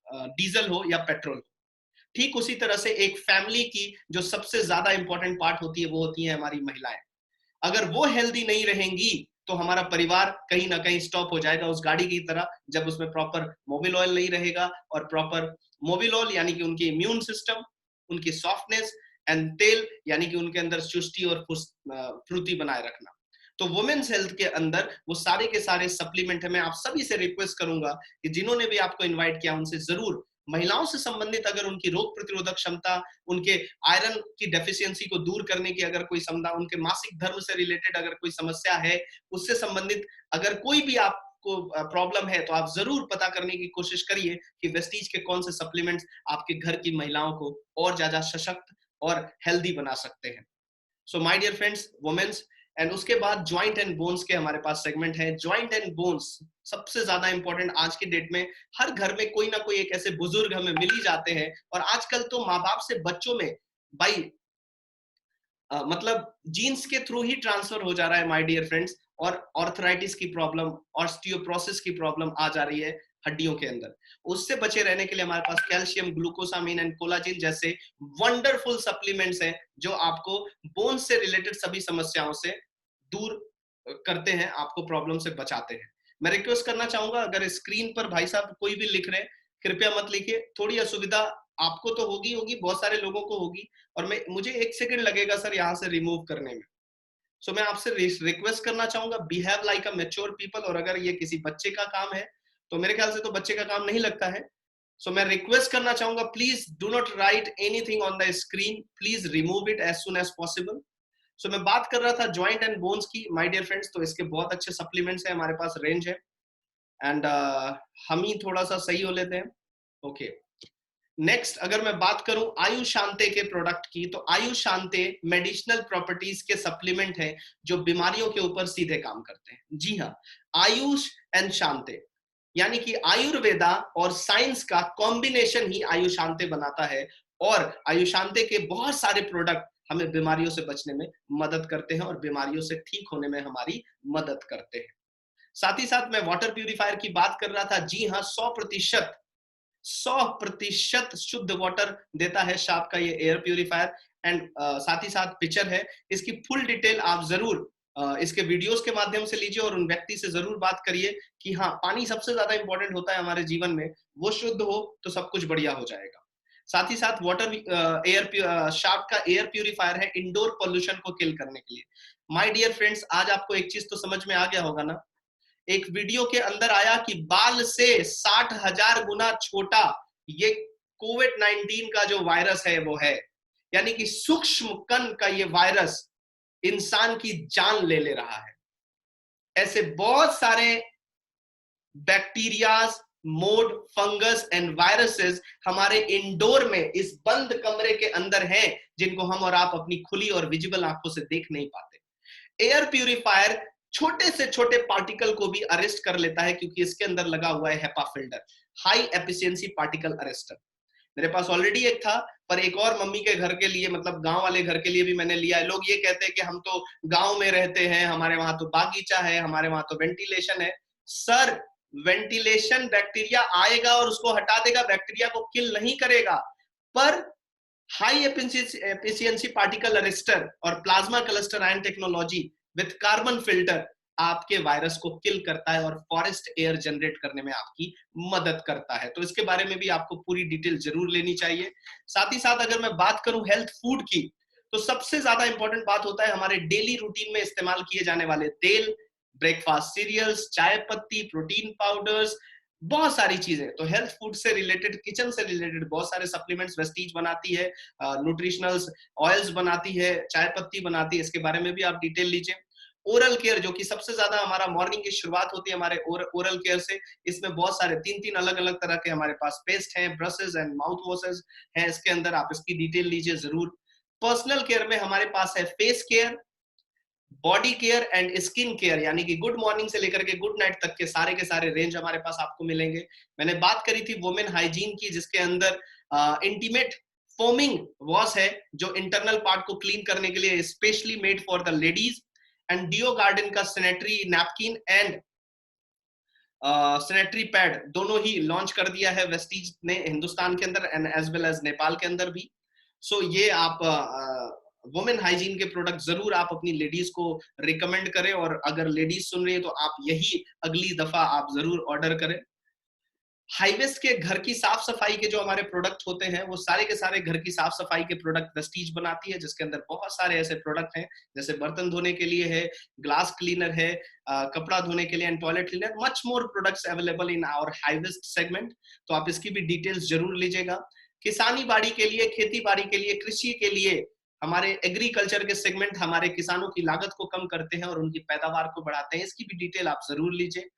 डीजल हो या पेट्रोल। ठीक उसी तरह से एक फैमिली की जो सबसे ज्यादा इंपॉर्टेंट पार्ट होती है वो होती है हमारी महिलाएं। अगर वो हेल्दी नहीं रहेंगी तो हमारा परिवार कहीं ना कहीं स्टॉप हो जाएगा उस गाड़ी की तरह, जब उसमें प्रॉपर मोबिल ऑयल नहीं रहेगा। और प्रॉपर मोबिल ऑयल यानी कि उनकी इम्यून सिस्टम, उनकी सॉफ्टनेस, एंड तेल यानी कि उनके अंदर चुस्ती और फुर्ती बनाए रखना। तो वुमेन्स हेल्थ के अंदर वो सारे के सारे सप्लीमेंट है। मैं आप सभी से रिक्वेस्ट करूंगा कि जिन्होंने भी आपको इन्वाइट किया उनसे जरूर महिलाओं से संबंधित अगर उनकी रोग प्रतिरोधक क्षमता, उनके आयरन की डेफिशिएंसी को दूर करने की अगर कोई समस्या, उनके मासिक धर्म से रिलेटेड अगर कोई समस्या है, उससे संबंधित अगर कोई भी आपको प्रॉब्लम है, तो आप जरूर पता करने की कोशिश करिए कि वेस्टीज के कौन से सप्लीमेंट्स आपके घर की महिलाओं को और ज्यादा सशक्त और हेल्दी बना सकते हैं। So my dear friends, womens and उसके बाद जॉइंट एंड बोन्स के हमारे पास सेगमेंट है। जॉइंट एंड बोन्स सबसे ज्यादा इंपॉर्टेंट आज के डेट में, हर घर में कोई ना कोई एक ऐसे बुजुर्ग हमें मिल ही जाते हैं, और आजकल तो माँ बाप से बच्चों में भाई मतलब जीन्स के थ्रू ही ट्रांसफर हो जा रहा है माय डियर फ्रेंड्स, और ऑर्थराइटिस की प्रॉब्लम, ऑस्टियोपोरोसिस की प्रॉब्लम आ जा रही है। हड्डियों के अंदर, उससे बचे रहने के लिए हमारे पास कैल्शियम, ग्लूकोसामिन एंड कोलाजिन जैसे वंडरफुल सप्लीमेंट्स हैं जो आपको बोन से रिलेटेड सभी समस्याओं से दूर करते हैं, आपको प्रॉब्लम से बचाते हैं। मैं रिक्वेस्ट करना चाहूंगा, अगर स्क्रीन पर भाई साहब कोई भी लिख रहे हैं, कृपया मत लिखिए, थोड़ी असुविधा आपको तो होगी, बहुत सारे लोगों को होगी, और मुझे 1 सेकंड लगेगा सर यहाँ से रिमूव करने में। सो मैं आपसे रिक्वेस्ट करना चाहूंगा, behave like a mature people, और अगर ये किसी बच्चे का काम है तो मेरे ख्याल से तो बच्चे का काम नहीं लगता है। सो मैं रिक्वेस्ट करना चाहूंगा, please do not write anything on the screen, please remove it as soon as possible. So मैं बात कर रहा था जॉइंट एंड बोन्स की, माय डियर फ्रेंड्स, तो इसके बहुत अच्छे सप्लीमेंट्स हैं हमारे पास, रेंज है, एंड हम ही थोड़ा सा सही हो लेते हैं। ओके, नेक्स्ट अगर मैं बात करूं आयुष शांते के प्रोडक्ट की, तो आयुष शांते मेडिसिनल प्रॉपर्टीज के सप्लीमेंट हैं जो बीमारियों के ऊपर सीधे काम करते हैं। जी हाँ, आयुष एंड शांते, यानी कि आयुर्वेदा और साइंस का कॉम्बिनेशन ही आयुष शांते बनाता है, और आयुष शांते के बहुत सारे प्रोडक्ट हमें बीमारियों से बचने में मदद करते हैं और बीमारियों से ठीक होने में हमारी मदद करते हैं। साथ ही साथ मैं वाटर प्यूरिफायर की बात कर रहा था। जी हाँ, 100% शुद्ध वाटर देता है शाप का ये एयर प्यूरिफायर, एंड साथ ही साथ पिक्चर है, इसकी फुल डिटेल आप जरूर इसके वीडियोस के माध्यम से लीजिए और उन व्यक्ति से जरूर बात करिए कि हाँ, पानी सबसे ज्यादा इंपॉर्टेंट होता है हमारे जीवन में, वो शुद्ध हो तो सब कुछ बढ़िया हो जाएगा। साथ ही साथ वाटर एयर शाप का एयर प्यूरिफायर है इंडोर पोल्यूशन को किल करने के लिए। माय डियर फ्रेंड्स, आज आपको एक चीज तो समझ में आ गया होगा ना, एक वीडियो के अंदर आया कि बाल से 60,000 गुना छोटा ये कोविड-19 का जो वायरस है वो है, यानी कि सूक्ष्म कण का ये वायरस इंसान की जान ले ले रहा है। ऐसे बहुत सारे bacterias, mode, fungus and viruses हमारे इंडोर में इस बंद कमरे के अंदर हैं, जिनको हम और आप अपनी खुली और विजिबल आंखों से देख नहीं पाते। एयर प्यूरिफायर छोटे से छोटे पार्टिकल को भी अरेस्ट कर लेता है, क्योंकि इसके अंदर लगा हुआ है HEPA filter, high efficiency particle arrester. मेरे पास ऑलरेडी एक था, पर एक और मम्मी के घर के लिए, मतलब गांव वाले घर के लिए भी मैंने लिया है। लोग ये कहते हैं कि हम तो गांव में रहते हैं, हमारे वहां तो बागीचा है, हमारे वहां तो वेंटिलेशन है। सर, वेंटिलेशन बैक्टीरिया आएगा और उसको हटा देगा, बैक्टीरिया को किल नहीं करेगा, पर हाई एफिशिएंसी पार्टिकल अरेस्टर और plasma cluster ion technology with carbon filter आपके वायरस को किल करता है और फॉरेस्ट एयर जनरेट करने में आपकी मदद करता है। तो इसके बारे में भी आपको पूरी डिटेल जरूर लेनी चाहिए। साथ ही साथ अगर मैं बात करूं हेल्थ फूड की, तो सबसे ज्यादा इंपॉर्टेंट बात होता है हमारे डेली रूटीन में इस्तेमाल किए जाने वाले तेल, ब्रेकफास्ट सीरियल्स, चाय पत्ती, प्रोटीन पाउडर्स, बहुत सारी चीजें। तो हेल्थ फूड से रिलेटेड, किचन से रिलेटेड बहुत सारे सप्लीमेंट्स वेस्टीज बनाती है, न्यूट्रिशनल्स ऑयल्स बनाती है, चाय पत्ती बनाती है, इसके बारे में भी आप डिटेल लीजिए। ओरल केयर, जो कि सबसे ज्यादा हमारा मॉर्निंग की शुरुआत होती है हमारे ओरल केयर से, इसमें बहुत सारे 3-3 अलग अलग तरह के हमारे पास पेस्ट हैं, ब्रशेस एंड माउथ वॉशेस हैं इसके अंदर, आप इसकी डिटेल लीजिए जरूर। पर्सनल केयर में हमारे पास है face care, body care and skin care, यानी कि गुड मॉर्निंग से लेकर के गुड नाइट तक के सारे रेंज हमारे पास आपको मिलेंगे। मैंने बात करी थी वुमेन हाइजीन की, जिसके अंदर इंटीमेट फोमिंग वॉश है, जो इंटरनल पार्ट को क्लीन करने के लिए specially made for the ladies, and deo garden का sanitary napkin and sanitary pad दोनों ही लॉन्च कर दिया है वेस्टीज ने हिंदुस्तान के अंदर and as well as Nepal के अंदर भी। सो ये आप वुमेन हाइजीन के प्रोडक्ट जरूर आप अपनी लेडीज को रिकमेंड करें, और अगर लेडीज सुन रही है तो आप यही अगली दफा आप जरूर ऑर्डर करें। हाईवेज के घर की साफ सफाई के जो हमारे प्रोडक्ट होते हैं, वो सारे के सारे घर की साफ सफाई के प्रोडक्ट वेस्टीज बनाती है, जिसके अंदर बहुत सारे ऐसे प्रोडक्ट हैं, जैसे बर्तन धोने के लिए है, ग्लास क्लीनर है, कपड़ा धोने के लिए and toilet cleaner, much more products available in our highways segment. तो आप इसकी भी डिटेल्स जरूर लीजिएगा। किसानी बाड़ी के लिए, खेती बाड़ी के लिए, कृषि के लिए, हमारे एग्रीकल्चर के सेगमेंट हमारे किसानों की लागत को कम करते हैं और उनकी पैदावार को बढ़ाते हैं, इसकी भी डिटेल आप जरूर लीजिए।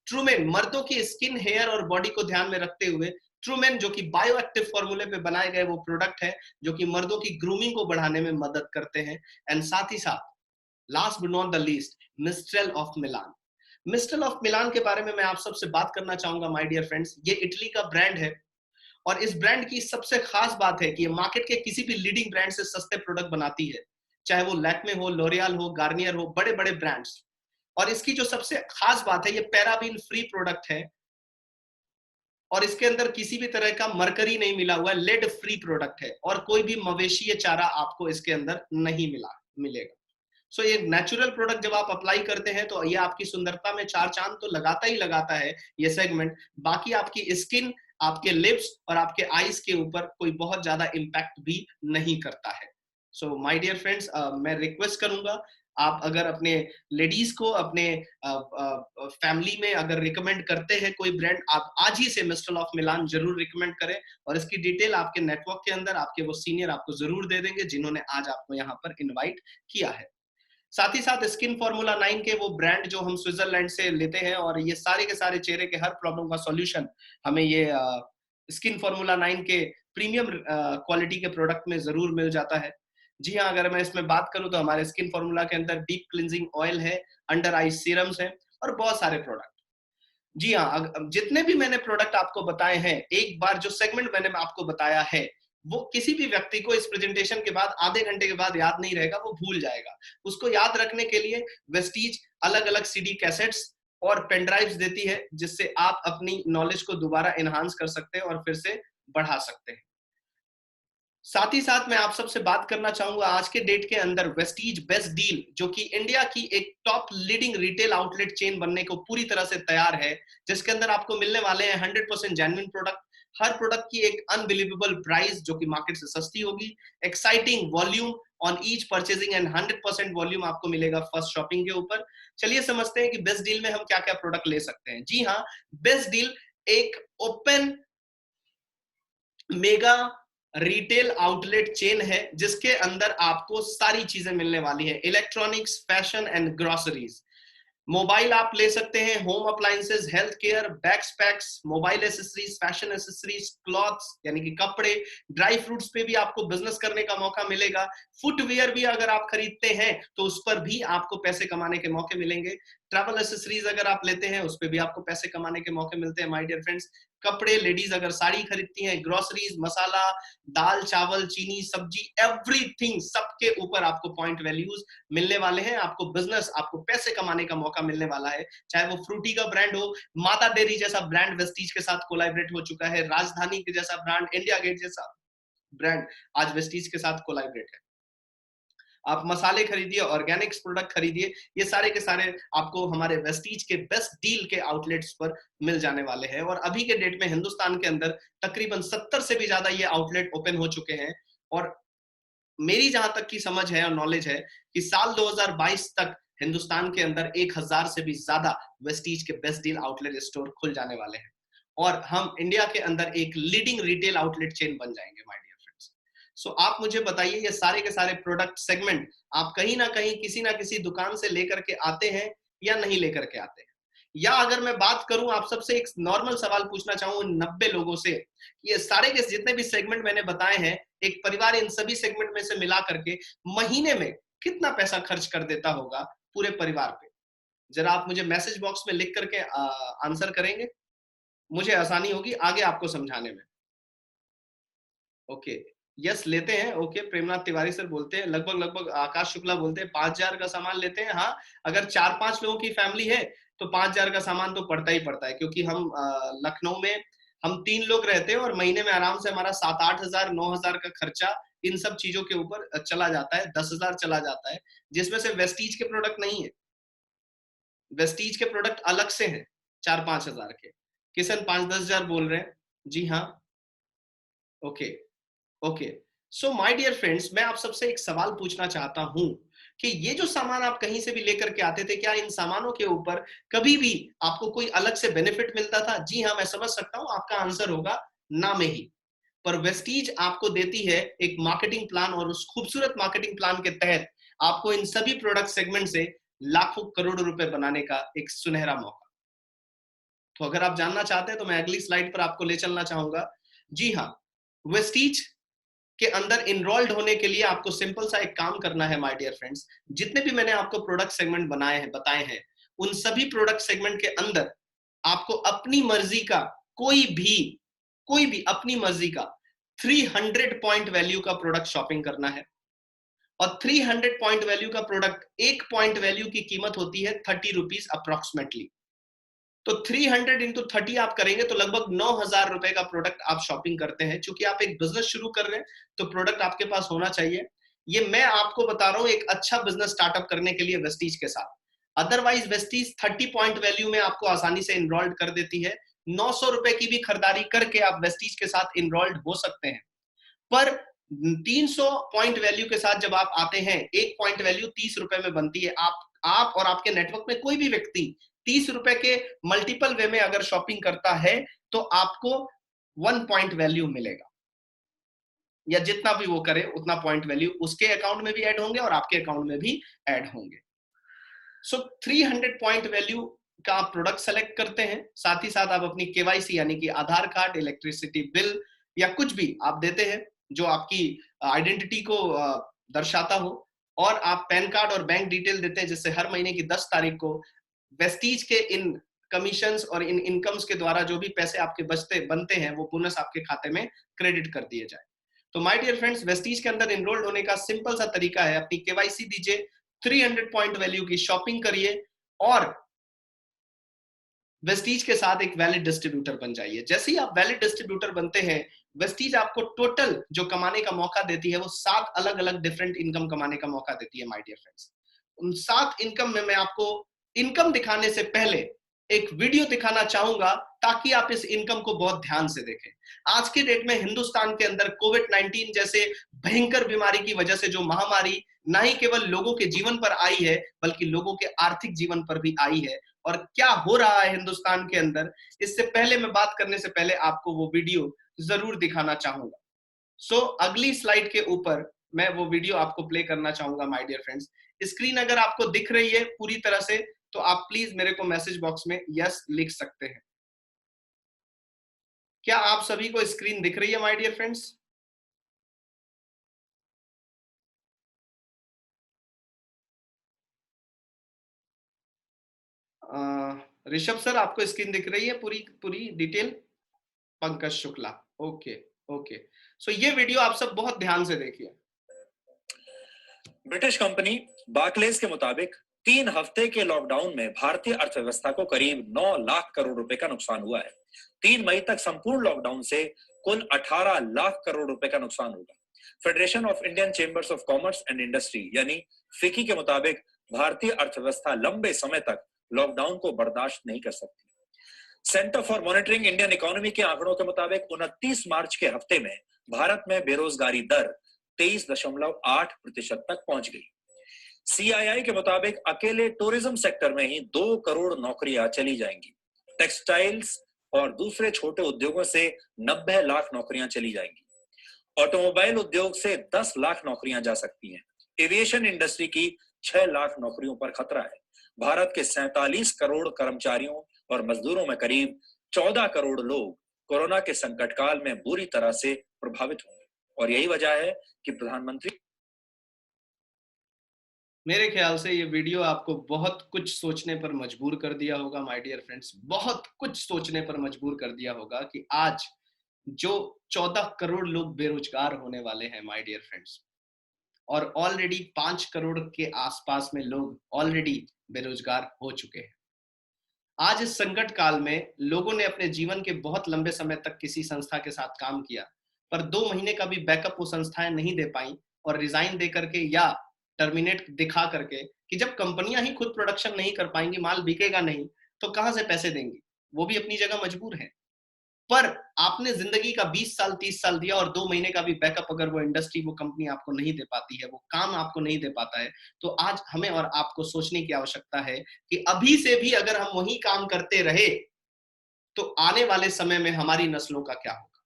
ट्रूमेन, मर्दों की स्किन, हेयर और बॉडी को ध्यान में रखते हुए ट्रूमेन, जो कि बायो एक्टिव फॉर्मूले पे बनाए गए वो प्रोडक्ट है, जो कि मर्दों की ग्रूमिंग को बढ़ाने में मदद करते हैं। एंड साथ ही साथ last but not the least, Mistral of Milan. Mistral of Milan के बारे में मैं आप सबसे बात करना चाहूंगा माय डियर फ्रेंड्स। ये इटली का ब्रांड है, और इस ब्रांड की सबसे खास बात है कि ये मार्केट के किसी भी लीडिंग ब्रांड से सस्ते प्रोडक्ट बनाती है, चाहे वो लैक्मे हो, लोरियल हो, गार्नियर हो, बड़े बड़े ब्रांड्स। और इसकी जो सबसे खास बात है, ये पैराबीन फ्री प्रोडक्ट है, और इसके अंदर किसी भी तरह का मरकरी नहीं मिला हुआ है, लेड फ्री प्रोडक्ट है, और कोई भी मवेशी चारा आपको इसके अंदर नहीं मिलेगा। सो ये नेचुरल प्रोडक्ट जब आप अप्लाई करते हैं तो ये आपकी सुंदरता में चार चांद तो लगाता ही लगाता है ये सेगमेंट। बाकी आपकी स्किन, आपके लिप्स और आपके आईज के ऊपर कोई बहुत ज्यादा इम्पैक्ट भी नहीं करता है। सो माय डियर फ्रेंड्स, मैं रिक्वेस्ट करूंगा, आप अगर अपने लेडीज को अपने फैमिली में अगर रिकमेंड करते हैं कोई ब्रांड, आप आज ही से मिस्टर ऑफ मिलान जरूर रिकमेंड करें, और इसकी डिटेल आपके नेटवर्क के अंदर आपके वो सीनियर आपको जरूर दे देंगे जिन्होंने आज आपको यहाँ पर इन्वाइट किया है। साथ ही साथ स्किन फॉर्मूला 9 के वो ब्रांड जो हम स्विट्जरलैंड से लेते हैं, और ये सारे के सारे चेहरे के हर प्रॉब्लम का सॉल्यूशन हमें ये स्किन फॉर्मूला 9 के प्रीमियम क्वालिटी के प्रोडक्ट में जरूर मिल जाता है। जी हाँ, अगर मैं इसमें बात करूं तो हमारे स्किन फॉर्मूला के अंदर डीप क्लिनजिंग ऑयल है, अंडर आइज सीरम्स है और बहुत सारे प्रोडक्ट। जी हाँ, जितने भी मैंने प्रोडक्ट आपको बताए हैं, एक बार जो सेगमेंट मैंने आपको बताया है वो किसी भी व्यक्ति को इस प्रेजेंटेशन के बाद आधे घंटे के बाद याद नहीं रहेगा, वो भूल जाएगा। उसको याद रखने के लिए वेस्टीज अलग अलग सीडी कैसेट्स और पेन ड्राइव्स देती है, जिससे आप अपनी नॉलेज को दोबारा एनहांस कर सकते हैं और फिर से बढ़ा सकते हैं। साथ ही साथ मैं आप सबसे बात करना चाहूंगा, आज के डेट के अंदर वेस्टीज बेस्ट डील, जो कि इंडिया की एक top leading retail outlet chain बनने को पूरी तरह से तैयार है, जिसके अंदर आपको मिलने वाले हैं 100% जेन्युइन प्रोडक्ट, हर प्रोडक्ट की एक अनबिलीवेबल प्राइस जो कि मार्केट से सस्ती होगी, exciting volume on each purchasing and 100% volume आपको मिलेगा फर्स्ट शॉपिंग के ऊपर। चलिए समझते हैं कि बेस्ट डील में हम क्या क्या प्रोडक्ट ले सकते हैं। जी हाँ, बेस्ट डील एक open mega retail outlet chain है, जिसके अंदर आपको सारी चीजें मिलने वाली है, electronics, fashion and groceries. Mobile आप ले सकते हैं, home appliances, health care, bags, PACS, mobile accessories, fashion accessories, clothes यानी कि कपड़े, ड्राई फ्रूट्स पे भी आपको बिजनेस करने का मौका मिलेगा। फुटवेयर भी अगर आप खरीदते हैं तो उस पर भी आपको पैसे कमाने के मौके मिलेंगे। ट्रैवल एसेसरीज अगर आप लेते हैं उस पर भी आपको पैसे कमाने के मौके मिलते हैं माय डियर फ्रेंड्स। कपड़े, लेडीज अगर साड़ी खरीदती हैं, ग्रोसरीज, मसाला, दाल, चावल, चीनी, सब्जी, एवरीथिंग, सबके ऊपर आपको पॉइंट वैल्यूज मिलने वाले हैं। आपको बिजनेस, आपको पैसे कमाने का मौका मिलने वाला है, चाहे वो फ्रूटी का ब्रांड हो, माता डेयरी जैसा ब्रांड वेस्टीज के साथ कोलैबोरेट हो चुका है, राजधानी के जैसा ब्रांड, इंडिया गेट जैसा ब्रांड आज वेस्टीज के साथ कोलैबोरेट है। आप मसाले खरीदिए, ऑर्गेनिक्स प्रोडक्ट खरीदिए, ये सारे के सारे आपको हमारे वेस्टीज के बेस्ट डील के आउटलेट्स पर मिल जाने वाले हैं। और अभी के डेट में हिंदुस्तान के अंदर तकरीबन 70 से भी ज्यादा ये आउटलेट ओपन हो चुके हैं, और मेरी जहां तक की समझ है और नॉलेज है कि साल 2022 तक हिंदुस्तान के अंदर 1000 से भी ज्यादा वेस्टीज के बेस्ट डील आउटलेट स्टोर खुल जाने वाले हैं, और हम इंडिया के अंदर एक लीडिंग रिटेल आउटलेट चेन बन जाएंगे माय डियर फ्रेंड्स। सो आप मुझे बताइए, ये सारे के सारे प्रोडक्ट सेगमेंट आप कहीं ना कहीं किसी ना किसी दुकान से लेकर के आते हैं या नहीं लेकर के आते हैं? या अगर मैं बात करूं, आप सबसे एक नॉर्मल सवाल पूछना चाहूं 90 लोगों से, ये सारे के जितने भी सेगमेंट मैंने बताए हैं, एक परिवार इन सभी सेगमेंट में से मिला करके महीने में कितना पैसा खर्च कर देता होगा पूरे परिवार पे? जरा आप मुझे मैसेज बॉक्स में लिख करके आंसर करेंगे, मुझे आसानी होगी आगे आपको समझाने में। ओके, यस लेते हैं। ओके, प्रेमनाथ तिवारी सर बोलते हैं लगभग लगभग, आकाश शुक्ला बोलते हैं 5000 का सामान लेते हैं। हाँ, अगर 4-5 लोगों की फैमिली है तो 5000 का सामान तो पड़ता ही पड़ता है, क्योंकि हम लखनऊ में हम 3 लोग रहते हैं और महीने में आराम से हमारा 7-8 हजार 9 हजार का खर्चा इन सब चीजों के ऊपर चला जाता है, 10 हजार चला जाता है, जिसमें से वेस्टीज के प्रोडक्ट नहीं है। वेस्टीज के प्रोडक्ट अलग से हैं 4-5 हजार के। किशन 5-10 हजार बोल रहे हैं। जी हाँ, okay okay. So my dear friends, मैं आप सबसे एक सवाल पूछना चाहता हूं कि ये जो सामान आप कहीं से भी लेकर के आते थे, क्या इन सामानों के ऊपर कभी भी आपको कोई अलग से बेनिफिट मिलता था? जी हाँ, मैं समझ सकता हूं आपका आंसर होगा ना में ही। पर वेस्टीज आपको देती है एक मार्केटिंग प्लान, और उस खूबसूरत मार्केटिंग प्लान के तहत आपको इन सभी प्रोडक्ट सेगमेंट से लाखों करोड़ों रुपए बनाने का एक सुनहरा मौका। तो अगर आप जानना चाहते हैं तो मैं अगली स्लाइड पर आपको ले चलना चाहूंगा। जी हाँ, वेस्टीज के अंदर इनरोल्ड होने के लिए आपको सिंपल सा एक काम करना है माय डियर फ्रेंड्स। जितने भी मैंने आपको प्रोडक्ट सेगमेंट बनाए हैं, बताए हैं, उन सभी प्रोडक्ट सेगमेंट के अंदर आपको अपनी मर्जी का कोई भी अपनी मर्जी का 300 पॉइंट वैल्यू का प्रोडक्ट शॉपिंग करना है। और 300 पॉइंट वैल्यू का प्रोडक्ट, एक पॉइंट वैल्यू की कीमत होती है 30 रुपीज अप्रोक्सीमेटली। तो 300 इंटू 30 आप करेंगे तो लगभग 9,000 रुपए का प्रोडक्ट आप शॉपिंग करते हैं। चूंकि आप एक बिजनेस शुरू कर रहे हैं तो प्रोडक्ट आपके पास होना चाहिए। ये मैं आपको बता रहा हूं एक अच्छा बिजनेस स्टार्टअप करने के लिए वेस्टीज के साथ। अदरवाइज वेस्टीज 30 पॉइंट वैल्यू में आपको आसानी से इनरोल्ड कर देती है। 900 रुपए की भी खरीदारी करके आप वेस्टीज के साथ इनरोल्ड हो सकते हैं। पर 300 पॉइंट वैल्यू के साथ जब आप आते हैं, एक पॉइंट वैल्यू 30 रुपए में बनती है। आप और आपके नेटवर्क में कोई भी व्यक्ति 30 रुपए के मल्टीपल वे में अगर शॉपिंग करता है तो आपको 1 पॉइंट वैल्यू मिलेगा, या जितना भी वो करे उतना पॉइंट वैल्यू उसके अकाउंट में भी ऐड होंगे और आपके अकाउंट में भी ऐड होंगे। सो 300 पॉइंट वैल्यू का आप प्रोडक्ट सेलेक्ट करते हैं। साथ ही साथ आप अपनी केवाईसी यानी कि आधार कार्ड, इलेक्ट्रिसिटी बिल या कुछ भी आप देते हैं जो आपकी आइडेंटिटी को दर्शाता हो, और आप पैन कार्ड और बैंक डिटेल देते हैं जिससे हर महीने की 10 तारीख को वेस्टीज के इन कमीशंस और इन इनकम्स के द्वारा जो भी पैसे आपके बनते हैं वो बोनस आपके खाते में क्रेडिट कर दिए जाए। तो माय डियर फ्रेंड्स, वेस्टीज के अंदर एनरोल्ड होने का सिंपल सा तरीका है, अपनी केवाईसी दीजिए, 300 पॉइंट वैल्यू की शॉपिंग करिए और वेस्टीज के साथ एक वैलिड डिस्ट्रीब्यूटर बन जाइए। जैसे ही आप वैलिड डिस्ट्रीब्यूटर बनते हैं, वेस्टीज आपको टोटल जो कमाने का मौका देती है वो 7 अलग अलग डिफरेंट इनकम कमाने का मौका देती है माय डियर फ्रेंड्स। उन 7 इनकम में मैं आपको इनकम दिखाने से पहले एक वीडियो दिखाना चाहूंगा ताकि आप इस इनकम को बहुत ध्यान से देखें। आज के डेट में हिंदुस्तान के अंदर कोविड-19 जैसे भयंकर बीमारी की वजह से जो महामारी ना ही केवल लोगों के जीवन पर आई है बल्कि लोगों के आर्थिक जीवन पर भी आई है, और क्या हो रहा है हिंदुस्तान के अंदर, इससे पहले मैं बात करने से पहले आपको वो वीडियो जरूर दिखाना चाहूंगा। सो अगली स्लाइड के ऊपर मैं वो वीडियो आपको प्ले करना चाहूंगा माय डियर फ्रेंड्स। स्क्रीन अगर आपको दिख रही है पूरी तरह से तो आप प्लीज मेरे को मैसेज बॉक्स में यस लिख सकते हैं। क्या आप सभी को स्क्रीन दिख रही है my dear friends? Rishabh sir, आपको स्क्रीन दिख रही है पूरी पूरी detail? Pankaj Shukla, okay okay. So ये वीडियो आप सब बहुत ध्यान से देखिए। ब्रिटिश कंपनी बार्कलेज के मुताबिक 3 हफ्ते के लॉकडाउन में भारतीय अर्थव्यवस्था को करीब 9 लाख करोड़ रुपए का नुकसान हुआ है। 3 मई तक संपूर्ण लॉकडाउन से कुल 18 लाख करोड़ रुपए का नुकसान होगा। Federation of Indian chambers of commerce and industry यानी फिकी के मुताबिक भारतीय अर्थव्यवस्था लंबे समय तक लॉकडाउन को बर्दाश्त नहीं कर सकती। Centre for monitoring Indian economy के आंकड़ों के मुताबिक 29 मार्च के हफ्ते में भारत में बेरोजगारी दर 23.8% तक पहुंच गई। सीआईआई के मुताबिक अकेले टूरिज्म सेक्टर में ही 2 करोड़ नौकरियां चली जाएंगी। टेक्सटाइल्स और दूसरे छोटे उद्योगों से 90 लाख नौकरियां चली जाएंगी। ऑटोमोबाइल उद्योग से 10 लाख नौकरियां जा सकती हैं। एविएशन इंडस्ट्री की 6 लाख नौकरियों पर खतरा है। भारत के 47 करोड़ कर्मचारियों और मजदूरों में करीब 14 करोड़ लोग कोरोना के संकट काल में बुरी तरह से प्रभावित होंगे, और यही वजह है कि प्रधानमंत्री। मेरे ख्याल से ये वीडियो आपको बहुत कुछ सोचने पर मजबूर कर दिया होगा माय डियर फ्रेंड्स, बहुत कुछ सोचने पर मजबूर कर दिया होगा कि आज जो 14 करोड़ लोग बेरोजगार होने वाले हैं माय डियर फ्रेंड्स, और ऑलरेडी 5 करोड़ के आसपास में लोग ऑलरेडी बेरोजगार हो चुके हैं। आज इस संकट काल में लोगों ने अपने जीवन के बहुत लंबे समय तक किसी संस्था के साथ काम किया, पर 2 महीने का भी बैकअप वो संस्थाएं नहीं दे पाई, और रिजाइन दे करके या टर्मिनेट दिखा करके कि जब कंपनियां ही खुद प्रोडक्शन नहीं कर पाएंगी, माल बिकेगा नहीं, तो कहां से पैसे देंगी? वो भी अपनी जगह मजबूर है। पर आपने जिंदगी का 20 साल 30 साल दिया और 2 महीने का भी बैकअप अगर वो इंडस्ट्री वो कंपनी आपको नहीं दे पाती है, वो काम आपको नहीं दे पाता है, तो आज हमें और आपको सोचने की आवश्यकता है कि अभी से भी अगर हम वही काम करते रहे तो आने वाले समय में हमारी नस्लों का क्या होगा।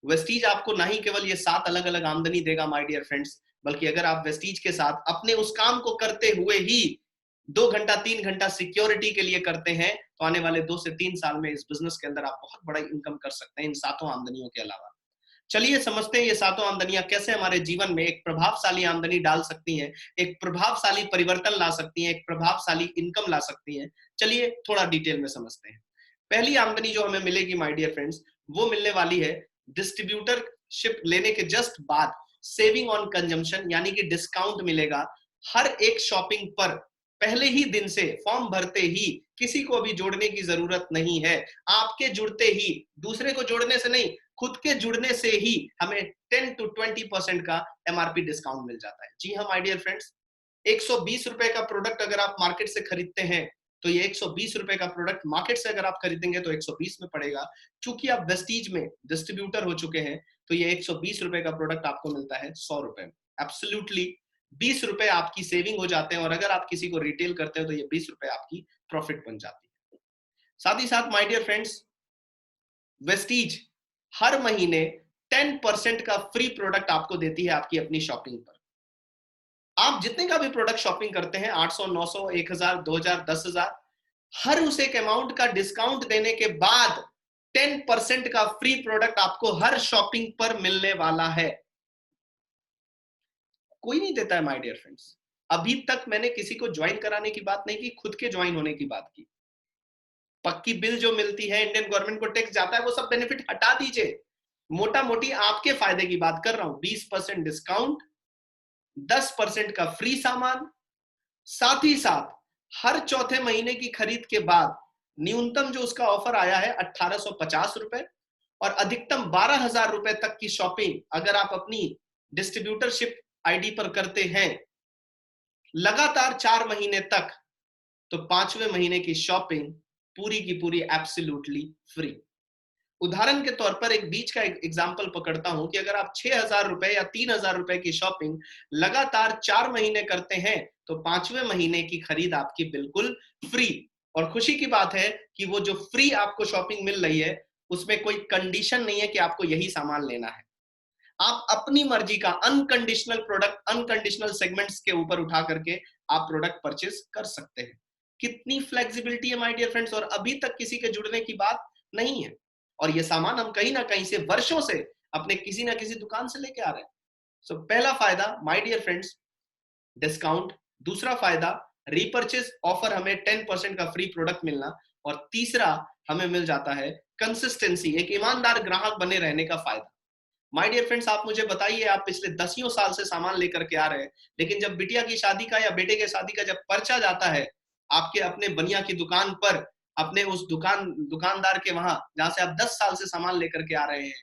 वेस्टीज आपको ना ही केवल ये 7 अलग अलग आमदनी देगा माय डियर फ्रेंड्स, बल्कि अगर आप वेस्टीज के साथ अपने उस काम को करते हुए ही 2 घंटा 3 घंटा सिक्योरिटी के लिए करते हैं तो आने वाले 2 से 3 साल में इस बिजनेस के अंदर आप बहुत बड़ा इनकम कर सकते हैं इन 7 आमदनियों के अलावा। चलिए समझते हैं ये 7 आमदनियां कैसे हमारे जीवन में एक प्रभावशाली आमदनी डाल सकती हैं, एक प्रभावशाली परिवर्तन ला सकती हैं, एक प्रभावशाली इनकम ला सकती हैं। चलिए थोड़ा डिटेल में समझते हैं। पहली आमदनी जो हमें मिलेगी माय डियर फ्रेंड्स, वो मिलने वाली है डिस्ट्रीब्यूटरशिप लेने के जस्ट बाद सेविंग ऑन कंजम्पशन, यानी कि डिस्काउंट मिलेगा हर एक शॉपिंग पर पहले ही दिन से, फॉर्म भरते ही किसी को भी जोड़ने की जरूरत नहीं है। आपके जुड़ते ही, दूसरे को जोड़ने से नहीं, खुद के जुड़ने से ही हमें 10 to 20% का एमआरपी डिस्काउंट मिल जाता है। जी हाँ माय डियर फ्रेंड्स, 120 रुपए का प्रोडक्ट अगर आप मार्केट से खरीदते हैं तो ये 120 रुपए का प्रोडक्ट मार्केट से अगर आप खरीदेंगे तो 120 में पड़ेगा। चूंकि आप वेस्टीज में डिस्ट्रीब्यूटर हो चुके हैं तो ये 120 रुपए का प्रोडक्ट आपको मिलता है 100 रुपए में। एब्सोल्युटली 20 रुपए आपकी सेविंग हो जाते हैं, और अगर आप किसी को रिटेल करते हैं तो ये 20 रुपए आपकी प्रॉफिट बन जाती है। साथ ही साथ माय डियर फ्रेंड्स, वेस्टीज हर महीने 10% का फ्री प्रोडक्ट आपको देती है आपकी अपनी शॉपिंग पर। आप जितने का भी प्रोडक्ट शॉपिंग करते हैं, 800, 900, 1000, 2000, 10,000, हर उस एक अमाउंट का डिस्काउंट देने के बाद 10% का फ्री प्रोडक्ट आपको हर शॉपिंग पर मिलने वाला है। कोई नहीं देता है माय डियर फ्रेंड्स। अभी तक मैंने किसी को ज्वाइन कराने की बात नहीं की, खुद के ज्वाइन होने की बात की। पक्की बिल जो मिलती है, इंडियन गवर्नमेंट को टैक्स जाता है, वो सब बेनिफिट हटा दीजिए। मोटा मोटी आपके फायदे की बात कर रहा हूं। 20% डिस्काउंट, 10% का फ्री सामान, साथ ही साथ हर चौथे महीने की खरीद के बाद न्यूनतम जो उसका ऑफर आया है 1850 रुपए, और अधिकतम 12,000 रुपए तक की शॉपिंग अगर आप अपनी डिस्ट्रीब्यूटरशिप आईडी पर करते हैं लगातार 4 महीने तक, तो 5वें महीने की शॉपिंग पूरी की पूरी एब्सोल्युटली फ्री। उदाहरण के तौर पर एक बीच का एग्जांपल पकड़ता हूं कि अगर आप 6,000 रुपए या 3,000 रुपए की शॉपिंग लगातार 4 महीने करते हैं तो 5वें महीने की खरीद आपकी बिल्कुल फ्री। और खुशी की बात है कि वो जो फ्री आपको शॉपिंग मिल रही है उसमें कोई कंडीशन नहीं है कि आपको यही सामान लेना है। आप अपनी मर्जी का अनकंडीशनल प्रोडक्ट, अनकंडीशनल सेगमेंट्स के ऊपर उठा करके आप प्रोडक्ट परचेज कर सकते हैं। कितनी फ्लेक्सिबिलिटी है माय डियर फ्रेंड्स, और अभी तक किसी के जुड़ने की बात नहीं है। और ये सामान हम कहीं ना कहीं से वर्षों से अपने किसी ना किसी दुकान से लेके आ रहे हैं। सो पहला फायदा माय डियर फ्रेंड्स, डिस्काउंट। दूसरा फायदा, रीपर्चेज ऑफर, हमें 10% का फ्री प्रोडक्ट मिलना। और तीसरा, हमें मिल जाता है कंसिस्टेंसी, एक ईमानदार ग्राहक बने रहने का फायदा। माय डियर फ्रेंड्स, आप मुझे बताइए, आप पिछले 10 साल से सामान लेकर के आ रहे हैं, लेकिन जब बिटिया की शादी का या बेटे के शादी का जब पर्चा जाता है आपके अपने बनिया की दुकान पर, अपने उस दुकानदार के वहां जहां से आप 10 साल से सामान लेकर के आ रहे हैं,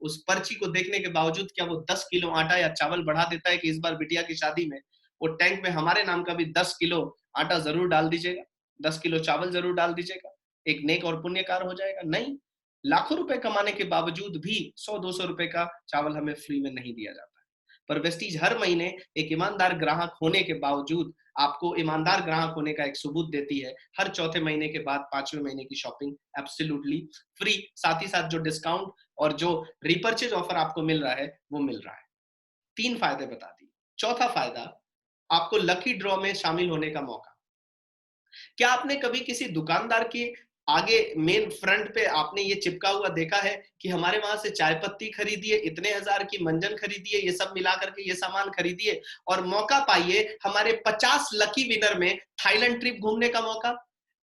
उस पर्ची को देखने के बावजूद क्या वो 10 किलो आटा या चावल बढ़ा देता है कि इस बार बिटिया की शादी में वो टैंक में हमारे नाम का भी 10 किलो आटा जरूर डाल दीजिएगा, 10 किलो चावल जरूर डाल दीजिएगा, एक नेक और पुण्यकार हो जाएगा? नहीं। लाखों रुपए कमाने के बावजूद भी 100-200 रुपए का चावल हमें फ्री में नहीं दिया जाता है। पर वेस्टीज हर महीने एक ईमानदार ग्राहक होने के बावजूद आपको ईमानदार ग्राहक होने का एक सबूत देती है। हर चौथे महीने के बाद 5वें महीने की शॉपिंग एब्सोल्युटली फ्री, साथ ही साथ जो डिस्काउंट और जो रिपर्चेज ऑफर आपको मिल रहा है वो मिल रहा है। 3 फायदे बता दिए। चौथा फायदा, आपको लकी ड्रॉ में शामिल होने का मौका। क्या आपने कभी किसी दुकानदार के आगे मेन फ्रंट पे आपने ये चिपका हुआ देखा है कि हमारे वहां से चाय पत्ती खरीदिए, इतने हजार की मंजन खरीदिए, ये सब मिला करके ये सामान खरीदिए और मौका पाइए हमारे 50 लकी विनर में थाईलैंड ट्रिप घूमने का मौका,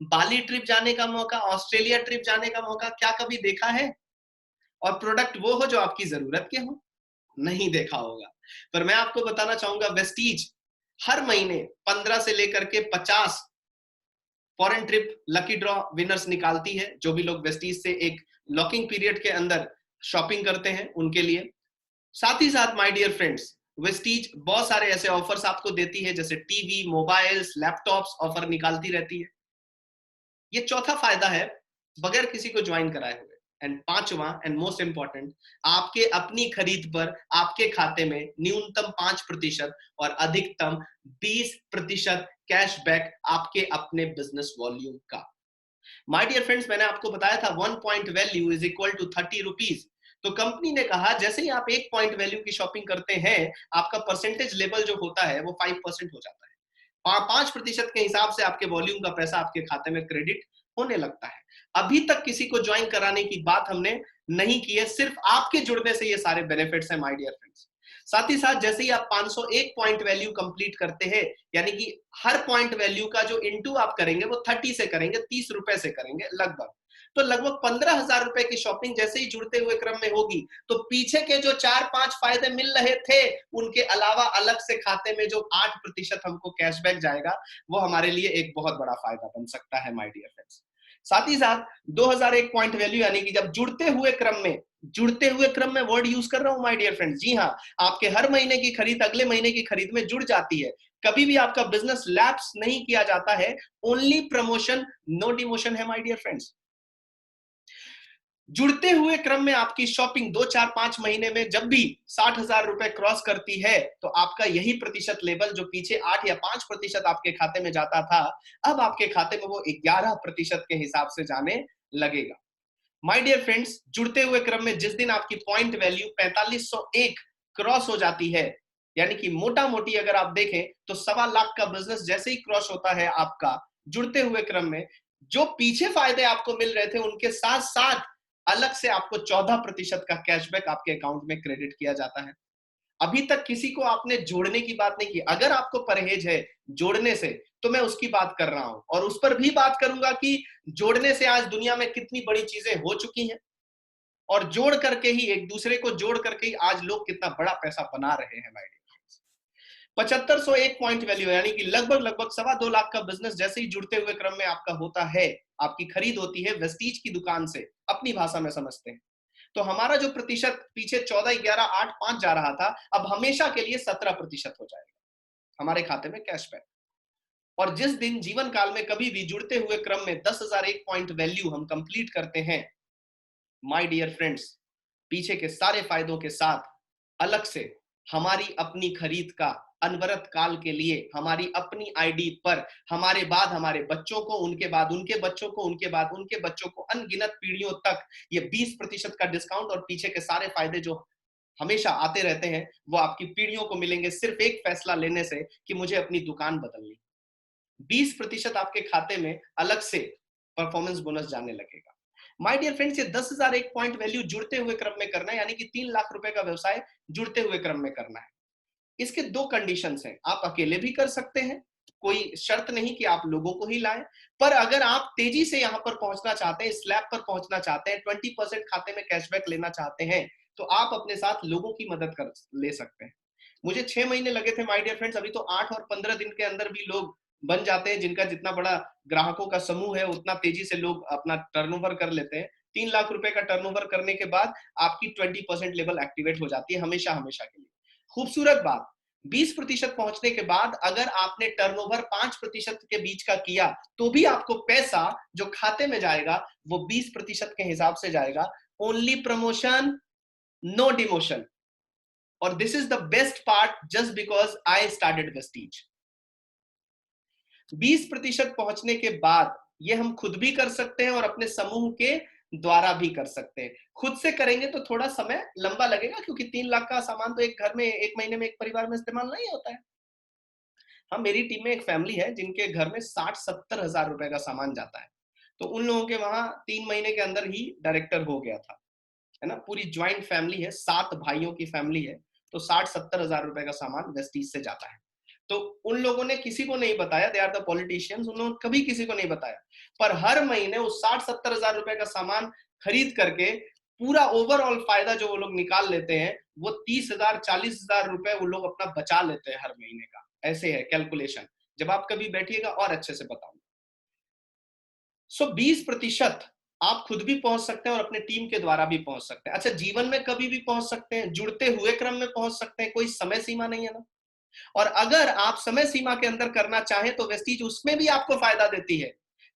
बाली ट्रिप जाने का मौका, ऑस्ट्रेलिया ट्रिप जाने का मौका? क्या कभी देखा है? और प्रोडक्ट वो हो जो आपकी जरूरत के हो? नहीं देखा होगा। पर मैं आपको बताना चाहूंगा, वेस्टीज हर महीने 15 से लेकर के 50 foreign trip lucky draw winners निकालती है। जो भी लोग वेस्टीज से एक लॉकिंग पीरियड के अंदर शॉपिंग करते हैं उनके लिए। साथ ही साथ माय डियर फ्रेंड्स, वेस्टीज बहुत सारे ऐसे ऑफर्स आपको देती है, जैसे टीवी, मोबाइल्स, लैपटॉप्स ऑफर निकालती रहती है। ये चौथा फायदा है बगैर किसी को ज्वाइन कराए हुए। एंड पांचवा एंड मोस्ट इंपॉर्टेंट, आपके अपनी खरीद पर आपके खाते में न्यूनतम 5% और अधिकतम 20% कैशबैक आपके अपने बिजनेस वॉल्यूम का। माय डियर फ्रेंड्स, मैंने आपको बताया था 1 point value is equal to 30 rupees. तो कंपनी ने कहा जैसे ही आप 1 पॉइंट वैल्यू की शॉपिंग करते हैं आपका परसेंटेज लेवल जो होता है वो 5% हो जाता है। 5% के हिसाब से आपके वॉल्यूम का पैसा आपके खाते में क्रेडिट होने लगता है। अभी तक किसी को ज्वाइन कराने की बात हमने नहीं की है, सिर्फ आपके जुड़ने से ये सारे बेनिफिट्स हैं माय डियर फ्रेंड्स। साथ ही साथ जैसे ही आप 501 पॉइंट वैल्यू कंप्लीट करते हैं, यानी कि हर पॉइंट वैल्यू का जो इंटू आप करेंगे वो 30 से करेंगे, 30 रुपए से करेंगे लगभग, तो लगभग 15,000 रुपए की शॉपिंग जैसे ही जुड़ते हुए क्रम में होगी, तो पीछे के जो 4-5 फायदे मिल रहे थे उनके अलावा अलग से खाते में जो 8% हमको कैशबैक जाएगा, वो हमारे लिए एक बहुत बड़ा फायदा बन सकता है माय डियर फ्रेंड्स। साथ ही साथ 2001 पॉइंट वैल्यू, यानी कि जब जुड़ते हुए क्रम में वर्ड यूज कर रहा हूं माय डियर फ्रेंड्स, जी हां, आपके हर महीने की खरीद अगले महीने की खरीद में जुड़ जाती है, कभी भी आपका बिजनेस लैप्स नहीं किया जाता है, ओनली प्रमोशन नो डिमोशन है माय डियर फ्रेंड्स। जुड़ते हुए क्रम में आपकी शॉपिंग 2-4-5 महीने में जब भी 60,000 रुपए क्रॉस करती है, तो आपका यही प्रतिशत लेवल जो पीछे 8 या 5% आपके खाते में जाता था, अब आपके खाते में वो 11% के हिसाब से जाने लगेगा। माय डियर फ्रेंड्स, जुड़ते हुए क्रम में जिस दिन आपकी पॉइंट वैल्यू 4501 क्रॉस हो जाती है, यानी कि मोटा मोटी अगर आप देखें तो 1.25 लाख का बिजनेस जैसे ही क्रॉस होता है आपका जुड़ते हुए क्रम में, जो पीछे फायदे आपको मिल रहे थे उनके साथ साथ अलग से आपको 14% का कैशबैक आपके अकाउंट में क्रेडिट किया जाता है। अभी तक किसी को आपने जोड़ने की बात नहीं की, अगर आपको परहेज है जोड़ने से तो मैं उसकी बात कर रहा हूं, और उस पर भी बात करूंगा कि जोड़ने से आज दुनिया में कितनी बड़ी चीजें हो चुकी हैं, और जोड़ करके ही, एक दूसरे को जोड़ करके ही आज लोग कितना बड़ा पैसा बना रहे हैं my dear friends. 7501 point value, यानी कि लगभग लगभग 2.25 लाख का बिजनेस जैसे ही जुड़ते हुए क्रम में आपका होता है, आपकी खरीद होती है वेस्टीज की दुकान से, अपनी भाषा में समझते हैं, तो हमारा जो प्रतिशत पीछे 14, 11, 8, 5 जा रहा था, अब हमेशा के लिए 17% हो जाएगा हमारे खाते में कैशबैक। और जिस दिन जीवन काल में कभी भी जुड़ते हुए क्रम में 10,001 पॉइंट वैल्यू हम कंप्लीट करते हैं माय डियर फ्रेंड्स, पीछे के सारे फायदों के साथ अलग से हमारी अपनी खरीद का अनवरत काल के लिए हमारी अपनी आईडी पर हमारे बाद हमारे बच्चों को, उनके बाद उनके बच्चों को, उनके बाद उनके बच्चों को, अनगिनत पीढ़ियों तक ये 20% का डिस्काउंट और पीछे के सारे फायदे जो हमेशा आते रहते हैं, वो आपकी पीढ़ियों को मिलेंगे सिर्फ एक फैसला लेने से कि मुझे अपनी दुकान बदलनी। 20% आपके खाते में अलग से परफॉर्मेंस बोनस जाने लगेगा। माय डियर फ्रेंड्स, ये 10,001 पॉइंट वैल्यू जुड़ते हुए क्रम में करना है, यानी कि 3 लाख रुपए का व्यवसाय जुड़ते हुए क्रम में करना है। इसके 2 कंडीशंस हैं, आप अकेले भी कर सकते हैं, कोई शर्त नहीं कि आप लोगों को ही लाएं, पर अगर आप तेजी से यहां पर पहुंचना चाहते हैं, स्लैब पर पहुंचना चाहते हैं, 20% खाते में कैशबैक लेना चाहते हैं, तो आप अपने साथ लोगों की मदद कर ले सकते हैं। मुझे 6 महीने लगे थे माय डियर फ्रेंड्स, अभी तो 8 और 15 दिन के अंदर भी लोग बन जाते हैं, जिनका जितना बड़ा ग्राहकों का समूह है उतना तेजी से लोग अपना टर्नओवर कर लेते हैं। 3 लाख रुपए का टर्नओवर करने के बाद आपकी 20% लेवल एक्टिवेट हो जाती है हमेशा हमेशा के लिए। खूबसूरत बात, 20% पहुंचने के बाद अगर आपने टर्नओवर 5% के बीच का किया, तो भी आपको पैसा जो खाते में जाएगा वो 20% के हिसाब से जाएगा। ओनली प्रमोशन नो डिमोशन, और this is the best part just because I started Vestige. 20% पहुंचने के बाद ये हम खुद भी कर सकते हैं और अपने समूह के द्वारा भी कर सकते हैं। खुद से करेंगे तो थोड़ा समय लंबा लगेगा, क्योंकि 3 लाख का सामान तो एक घर में, एक महीने में, एक परिवार में इस्तेमाल नहीं होता है। हाँ, मेरी टीम में एक फैमिली है जिनके घर में 60-70 हजार रुपए का सामान जाता है, तो उन लोगों के वहां 3 महीने के अंदर ही डायरेक्टर हो गया था, है ना। पूरी ज्वाइंट फैमिली है, 7 भाइयों की फैमिली है, तो 60-70 हजार रुपए का सामान वेस्टीज से जाता है। तो उन लोगों ने किसी को नहीं बताया, दे आर द पॉलिटिशियंस, उन्होंने कभी किसी को नहीं बताया, पर हर महीने उस 60-70 हजार रुपए का सामान खरीद करके पूरा ओवरऑल फायदा जो वो लोग निकाल लेते हैं, वो 30,000 40,000 रुपए वो लोग अपना बचा लेते हैं हर महीने का। ऐसे है कैलकुलेशन, जब आप कभी बैठिएगा और अच्छे से बताऊंगा। सो 20% आप खुद भी पहुंच सकते हैं और अपने टीम के द्वारा भी पहुंच सकते हैं। अच्छा, जीवन में कभी भी पहुंच सकते हैं, जुड़ते हुए क्रम में पहुंच सकते हैं, कोई समय सीमा नहीं है ना। और अगर आप समय सीमा के अंदर करना चाहें तो वेस्टीज उसमें भी आपको फायदा देती है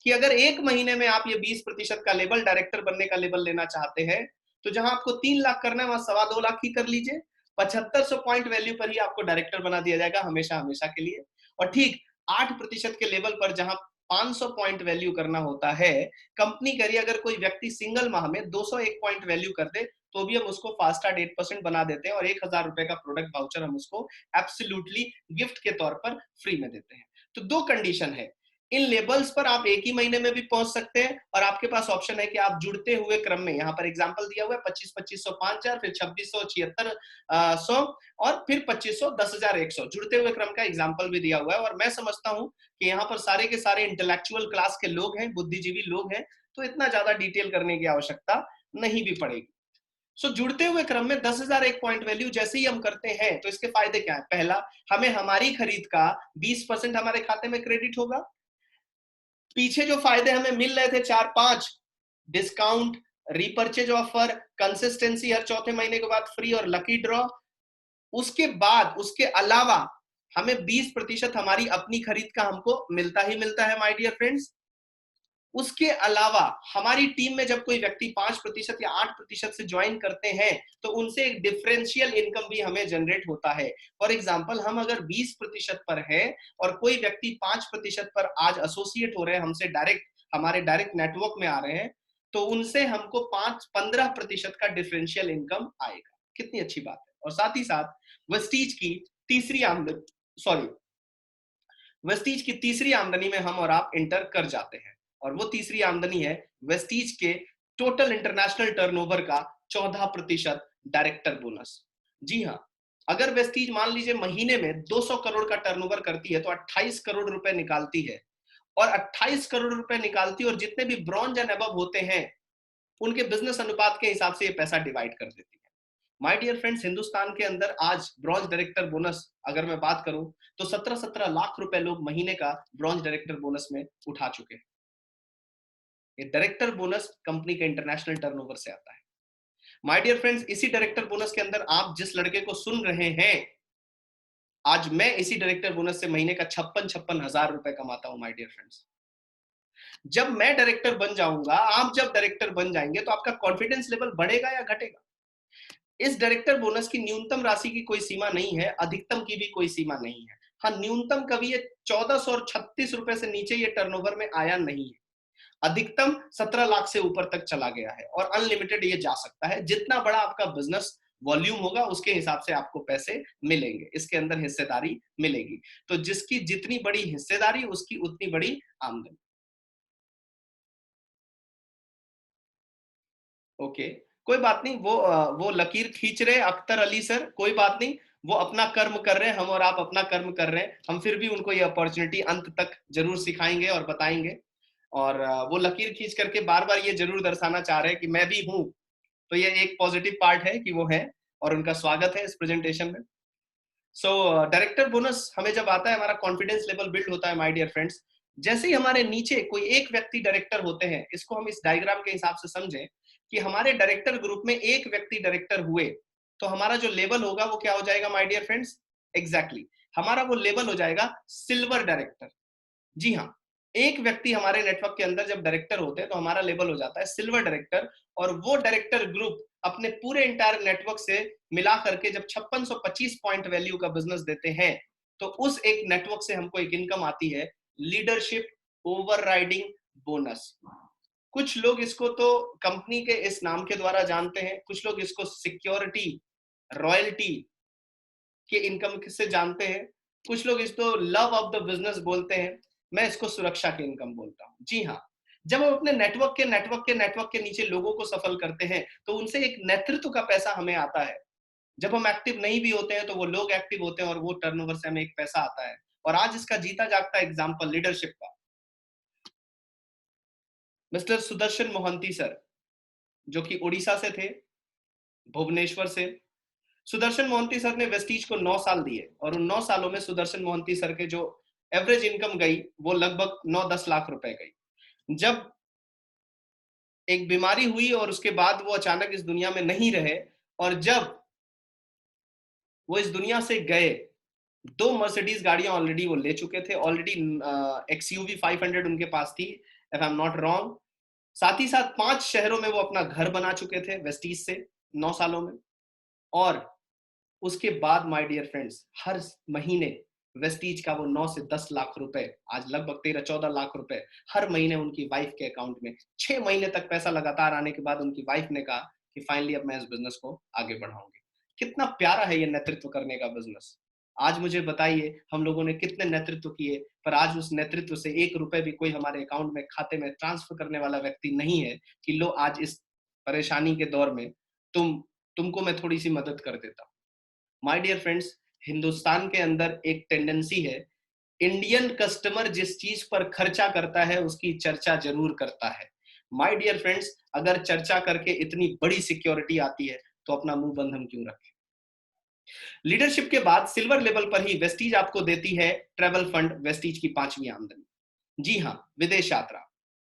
कि अगर एक महीने में आप ये 20% का लेवल, डायरेक्टर बनने का लेवल लेना चाहते हैं, तो जहां आपको 3 लाख करना है वहां 2.25 लाख ही कर लीजिए। 7500 पॉइंट वैल्यू पर ही आपको डायरेक्टर बना दिया जाएगा हमेशा हमेशा के लिए। और ठीक 8% के लेवल पर जहां 500 पॉइंट वैल्यू करना होता है, कंपनी करिए अगर कोई व्यक्ति सिंगल माह में 201 पॉइंट वैल्यू कर दे, तो भी हम उसको फास्टार्ड 8% बना देते हैं और 1,000 रुपए का प्रोडक्ट वाउचर हम उसको एब्सोल्युटली गिफ्ट के तौर पर फ्री में देते हैं। तो 2 कंडीशन है, इन लेबल्स पर आप एक ही महीने में भी पहुंच सकते हैं, और आपके पास ऑप्शन है कि आप जुड़ते हुए क्रम में, यहाँ पर एग्जांपल दिया हुआ है 2500 5000, फिर 2600 7600 और फिर 2500 10100, जुड़ते हुए क्रम का एग्जांपल भी दिया हुआ है। और मैं समझता हूं कि यहाँ पर सारे के सारे इंटेलेक्चुअल क्लास के लोग हैं, बुद्धिजीवी लोग हैं, तो इतना ज्यादा डिटेल करने की आवश्यकता नहीं भी पड़ेगी। जुड़ते हुए क्रम में 10,000 एक पॉइंट वैल्यू जैसे ही हम करते हैं तो इसके फायदे क्या है? पहला, हमें हमारी खरीद का 20% हमारे खाते में क्रेडिट होगा। पीछे जो फायदे हमें मिल रहे थे 4-5, डिस्काउंट, रीपर्चेज ऑफर, कंसिस्टेंसी, हर चौथे महीने के बाद फ्री और लकी ड्रॉ, उसके बाद उसके अलावा हमें 20% हमारी अपनी खरीद का हमको मिलता ही मिलता है माय डियर फ्रेंड्स। उसके अलावा हमारी टीम में जब कोई व्यक्ति 5% या 8% से ज्वाइन करते हैं तो उनसे एक डिफरेंशियल इनकम भी हमें जनरेट होता है। फॉर एग्जांपल, हम अगर 20% पर है और कोई व्यक्ति 5% पर आज एसोसिएट हो रहे हैं हमसे, डायरेक्ट हमारे डायरेक्ट नेटवर्क में आ रहे हैं, तो उनसे हमको 5-15% का डिफरेंशियल इनकम आएगा। कितनी अच्छी बात है। और साथ ही साथ वेस्टीज की तीसरी आमदनी, सॉरी, वेस्टीज की तीसरी आमदनी में हम और आप इंटर कर जाते हैं, और वो तीसरी आमदनी है वेस्टीज के टोटल इंटरनेशनल टर्नओवर का 14% डायरेक्टर बोनस। जी हाँ, अगर वेस्टीज मान लीजिए महीने में 200 करोड़ का टर्नओवर करती है तो 28 करोड़ रुपए निकालती है, और 28 करोड़ रुपए निकालती है, और जितने भी ब्रॉन्ज एंड अबव होते हैं उनके बिजनेस अनुपात के हिसाब से ये पैसा डिवाइड कर देती है। माय डियर फ्रेंड्स, हिंदुस्तान के अंदर आज ब्रॉन्ज डायरेक्टर बोनस अगर मैं बात करूं तो 17-17 लाख रुपए लोग महीने का ब्रॉन्ज डायरेक्टर बोनस में उठा चुके हैं। ये डायरेक्टर बोनस कंपनी के इंटरनेशनल टर्नओवर से आता है। माय डियर फ्रेंड्स, इसी डायरेक्टर बोनस के अंदर आप जिस लड़के को सुन रहे हैं, आज मैं इसी डायरेक्टर बोनस से महीने का 56-56 हजार रुपए कमाता हूं। माय डियर फ्रेंड्स, जब मैं डायरेक्टर बन जाऊंगा, आप जब डायरेक्टर बन जाएंगे तो आपका कॉन्फिडेंस लेवल बढ़ेगा या घटेगा? इस डायरेक्टर बोनस की न्यूनतम राशि की कोई सीमा नहीं है, अधिकतम की भी कोई सीमा नहीं है। हाँ, न्यूनतम कभी ये 1436 रुपए से नीचे ये टर्नओवर में आया नहीं है, अधिकतम 17 लाख से ऊपर तक चला गया है, और अनलिमिटेड ये जा सकता है। जितना बड़ा आपका बिजनेस वॉल्यूम होगा उसके हिसाब से आपको पैसे मिलेंगे, इसके अंदर हिस्सेदारी मिलेगी। तो जिसकी जितनी बड़ी हिस्सेदारी उसकी उतनी बड़ी आमदनी। ओके, कोई बात नहीं, वो लकीर खींच रहे अख्तर अली सर, कोई बात नहीं, वो अपना कर्म कर रहे हैं, हम और आप अपना कर्म कर रहे हैं। हम फिर भी उनको ये अपॉर्चुनिटी अंत तक जरूर सिखाएंगे और बताएंगे। और वो लकीर खींच करके बार बार ये जरूर दर्शाना चाह रहे हैं कि मैं भी हूं। तो ये एक पॉजिटिव पार्ट है कि वो है, और उनका स्वागत है इस प्रेजेंटेशन में। डायरेक्टर बोनस हमें जब आता है, हमारा कॉन्फिडेंस लेवल बिल्ड होता है माय डियर फ्रेंड्स। जैसे ही हमारे नीचे कोई एक व्यक्ति डायरेक्टर होते हैं, इसको हम इस डायग्राम के हिसाब से समझें कि हमारे डायरेक्टर ग्रुप में एक व्यक्ति डायरेक्टर हुए तो हमारा जो लेवल होगा वो क्या हो जाएगा माय डियर फ्रेंड्स? एग्जैक्टली, हमारा वो लेवल हो जाएगा सिल्वर डायरेक्टर। जी हाँ, एक व्यक्ति हमारे नेटवर्क के अंदर जब डायरेक्टर होते हैं तो हमारा लेवल हो जाता है सिल्वर डायरेक्टर, और वो डायरेक्टर ग्रुप अपने पूरे इंटायर नेटवर्क से मिला करके जब 5625 पॉइंट वैल्यू का बिजनेस देते हैं तो उस एक नेटवर्क से हमको एक इनकम आती है, लीडरशिप ओवरराइडिंग बोनस। कुछ लोग इसको तो कंपनी के इस नाम के द्वारा जानते हैं, कुछ लोग इसको सिक्योरिटी रॉयल्टी के इनकम से जानते हैं, कुछ लोग इसको लव ऑफ द बिजनेस बोलते हैं, मैं इसको सुरक्षा के इनकम बोलता हूं। जी हाँ, जब हम अपने नेटवर्क के नीचे लोगों को सफल करते हैं तो उनसे एक नेतृत्व का पैसा हमें आता है। जब हम एक्टिव नहीं भी होते हैं तो वो लोग एक्टिव होते हैं और वो टर्नओवर से हमें एक पैसा आता है। और आज इसका जीता जागता एग्जाम्पल लीडरशिप का मिस्टर सुदर्शन मोहंती सर, जो कि उड़ीसा से थे, भुवनेश्वर से। सुदर्शन मोहंती सर ने वेस्टीज को 9 साल दिए, और उन 9 सालों में सुदर्शन मोहंती सर के जो एवरेज इनकम गई वो लगभग 9-10 लाख रुपए गई। जब एक बीमारी हुई और उसके बाद वो अचानक इस दुनिया में नहीं रहे, और जब वो इस दुनिया से गए, 2 मर्सिडीज गाड़ियां ऑलरेडी वो ले चुके थे, ऑलरेडी XUV 500 उनके पास थी, if I am not wrong. साथ ही साथ 5 शहरों में वो अपना घर बना चुके थे वेस्टीज से 9 सालों में। और उसके बाद माय डियर फ्रेंड्स, हर महीने वेस्टीज का वो 9 से 10 लाख रुपए, आज लगभग 13-14 लाख रुपए हर महीने उनकी वाइफ के अकाउंट में। 6 महीने तक पैसा लगातार आने के बाद उनकी वाइफ ने कहा कि फाइनली अब मैं इस बिजनेस को आगे बढ़ाऊंगी। कितना प्यारा है ये नेतृत्व करने का बिजनेस। आज मुझे बताइए हम लोगों ने कितने नेतृत्व किए, पर आज उस नेतृत्व से 1 रुपए भी कोई हमारे अकाउंट में, खाते में ट्रांसफर करने वाला व्यक्ति नहीं है कि लो आज इस परेशानी के दौर में तुमको मैं थोड़ी-सी मदद कर देता हूँ। माय डियर फ्रेंड्स, हिंदुस्तान के अंदर एक टेंडेंसी है, इंडियन कस्टमर जिस चीज पर खर्चा करता है उसकी चर्चा जरूर करता है। माय डियर फ्रेंड्स, अगर चर्चा करके इतनी बड़ी सिक्योरिटी आती है तो अपना मुंह बंद हम क्यों रखें। लीडरशिप के बाद सिल्वर लेवल पर ही वेस्टीज आपको देती है ट्रेवल फंड, वेस्टीज की 5वीं आमदनी। जी हाँ, विदेश यात्रा।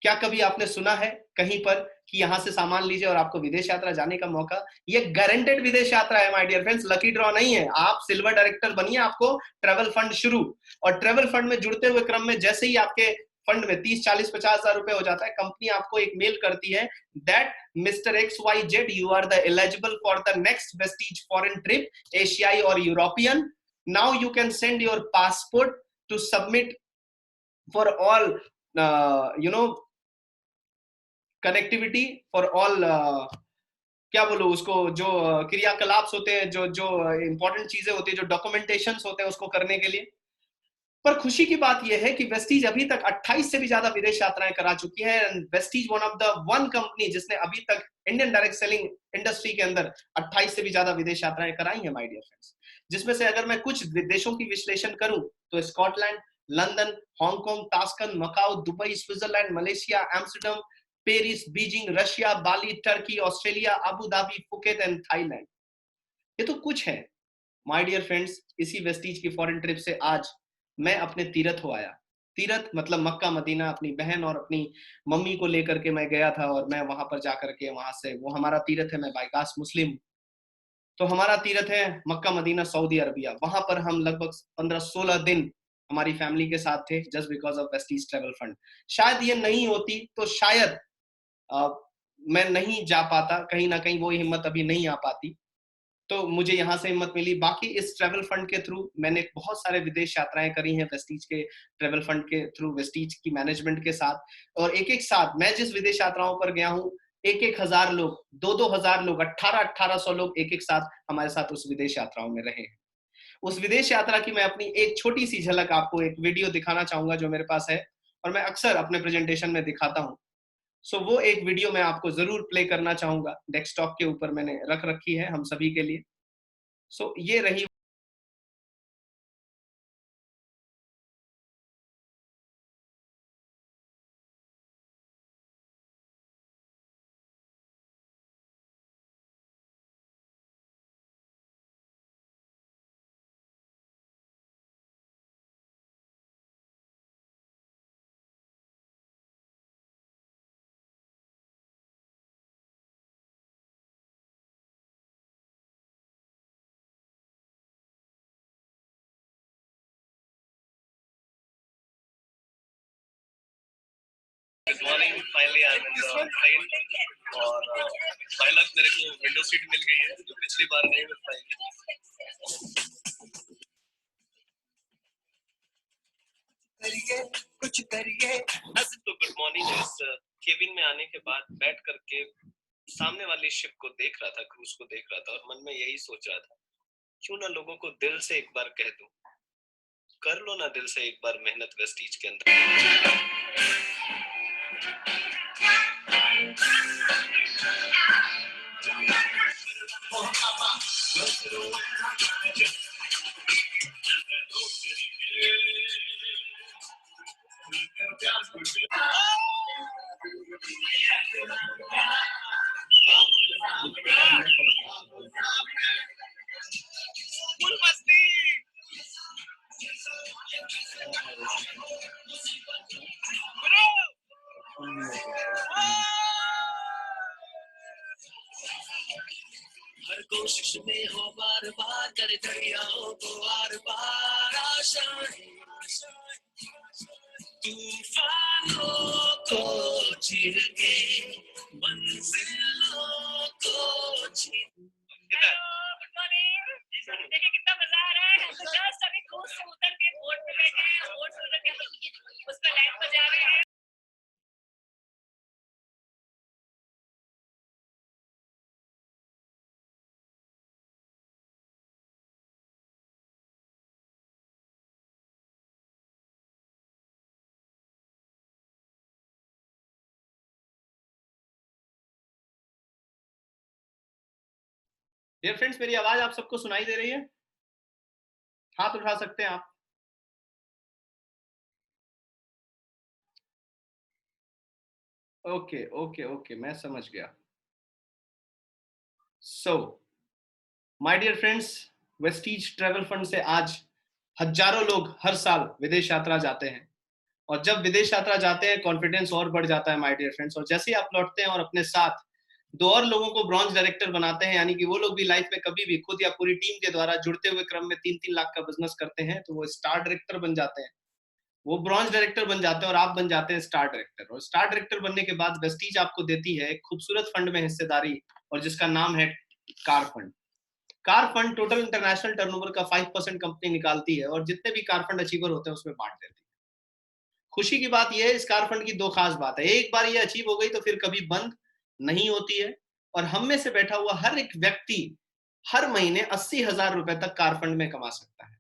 क्या कभी आपने सुना है कहीं पर कि यहां से सामान लीजिए और आपको विदेश यात्रा जाने का मौका? ये गारंटेड विदेश यात्रा है my dear friends, lucky draw नहीं है। आप सिल्वर डायरेक्टर बनिए, आपको ट्रेवल फंड शुरू। और ट्रेवल फंड में जुड़ते हुए क्रम में जैसे ही आपके फंड में 30, 40, 50,000 रुपए हो जाता है, कंपनी आपको एक मेल करती है that mister XYZ you are the eligible for the next Vestige foreign trip, एशियाई और European. Now you can send your passport to submit for all you know connectivity for all, क्या बोलो उसको, जो क्रियाकलाप होते हैं, जो जो इंपॉर्टेंट चीजें होती है, जो डॉक्यूमेंटेशन होते हैं उसको करने के लिए। पर खुशी की बात यह है कि वेस्टीज अभी तक 28 से भी ज्यादा विदेश यात्राएं करा चुकी है। Vestige one of the one company जिसने अभी तक इंडियन डायरेक्ट सेलिंग इंडस्ट्री के अंदर 28 से भी ज्यादा विदेश यात्राएं कराई हैं माय डियर फ्रेंड्स। जिसमें से अगर मैं कुछ देशों की विश्लेषण करूं तो स्कॉटलैंड, लंदन, हांगकांग, तास्कन, Macao, Dubai, Switzerland, Malaysia, Amsterdam, Paris, Beijing, Russia, Bali, Turkey, Australia, Abu Dhabi, Phuket and Thailand. ये तो कुछ है माय डियर फ्रेंड्स। इसी वेस्टीज की फॉरेन ट्रिप से आज मैं अपने तीरथ हो आया। तीरथ मतलब मक्का मदीना, अपनी बहन और अपनी मम्मी को लेकर के मैं गया था और मैं वहां पर जाकर के वहां से, वो हमारा तीरथ है, मैं बाइकास मुस्लिम, तो हमारा तीरथ है मक्का मदीना सऊदी अरबिया। वहां पर हम लगभग 15-16 दिन हमारी फैमिली के साथ थे just because of Vestige travel fund. शायद ये नहीं होती तो शायद अ, मैं नहीं जा पाता, कहीं ना कहीं वो हिम्मत अभी नहीं आ पाती, तो मुझे यहाँ से हिम्मत मिली। बाकी इस ट्रेवल फंड के थ्रू मैंने बहुत सारे विदेश यात्राएं करी हैं वेस्टीज के ट्रेवल फंड के थ्रू, वेस्टीज की मैनेजमेंट के साथ। और एक एक साथ मैं जिस विदेश यात्राओं पर गया हूँ, 1,000 लोग, 2,000 लोग, 1800 लोग एक एक साथ हमारे साथ उस विदेश यात्राओं में रहे हैं। उस विदेश यात्रा की मैं अपनी एक छोटी सी झलक आपको एक वीडियो दिखाना चाहूंगा जो मेरे पास है और मैं अक्सर अपने प्रेजेंटेशन में दिखाता हूँ। सो वो एक वीडियो मैं आपको जरूर प्ले करना चाहूंगा, डेस्कटॉप के ऊपर मैंने रख रखी है हम सभी के लिए। सो ये रही। Good morning, finally I am in the plane और बाय लक मेरे को विंडो सीट मिल गई है जो पिछली बार नहीं मिल पाई। करिए कुछ करिए। तो गुड मॉर्निंग। इस केबिन में आने के बाद बैठ करके सामने वाली शिप को देख रहा था, क्रूज को देख रहा था और मन में यही सोच रहा था, क्यों ना लोगों को दिल से एक बार कह दूं, कर लो ना दिल से एक बार मेहनत वेस्टीज के अंदर। हर कोशिश में हो बार बार, कर दरियाओं को आर पार, आशाएं तूफानों को चीर के मंजिलों को छीन। Good morning. देखिए कितना मजा आ रहा है। जस्ट अभी क्रूज से उतर के बोट पे बैठे हैं, बोट से उतर के उसका लैंड पर जा रहे हैं। डियर फ्रेंड्स, मेरी आवाज आप सबको सुनाई दे रही है? हाथ उठा सकते हैं आप। ओके ओके ओके, मैं समझ गया। So my dear friends, Vestige travel fund से आज हजारों लोग हर साल विदेश यात्रा जाते हैं। और जब विदेश यात्रा जाते हैं, कॉन्फिडेंस और बढ़ जाता है माय डियर फ्रेंड्स। और जैसे ही आप लौटते हैं और अपने साथ दो और लोगों को ब्रॉन्ज डायरेक्टर बनाते हैं, यानी कि वो लोग भी लाइफ में कभी भी खुद या पूरी टीम के द्वारा जुड़ते हुए क्रम में 3-3 लाख का बिजनेस करते हैं, तो वो स्टार डायरेक्टर बन जाते हैं। वो ब्रॉन्ज डायरेक्टर बन जाते हैं और आप बन जाते हैं स्टार डायरेक्टर। और स्टार डायरेक्टर बनने के बाद वेस्टीज आपको देती है एक खूबसूरत फंड में हिस्सेदारी, और जिसका नाम है car fund. Car fund total international turnover का 5% कंपनी निकालती है और जितने भी कार फंड अचीवर होते हैं उसमें बांट देती है। खुशी की बात यह है, इस कार फंड की दो खास बात है। एक बार ये अचीव हो गई तो फिर कभी बंद नहीं होती है, और हम में से बैठा हुआ हर एक व्यक्ति हर महीने 80,000 रुपए तक कार फंड में कमा सकता है।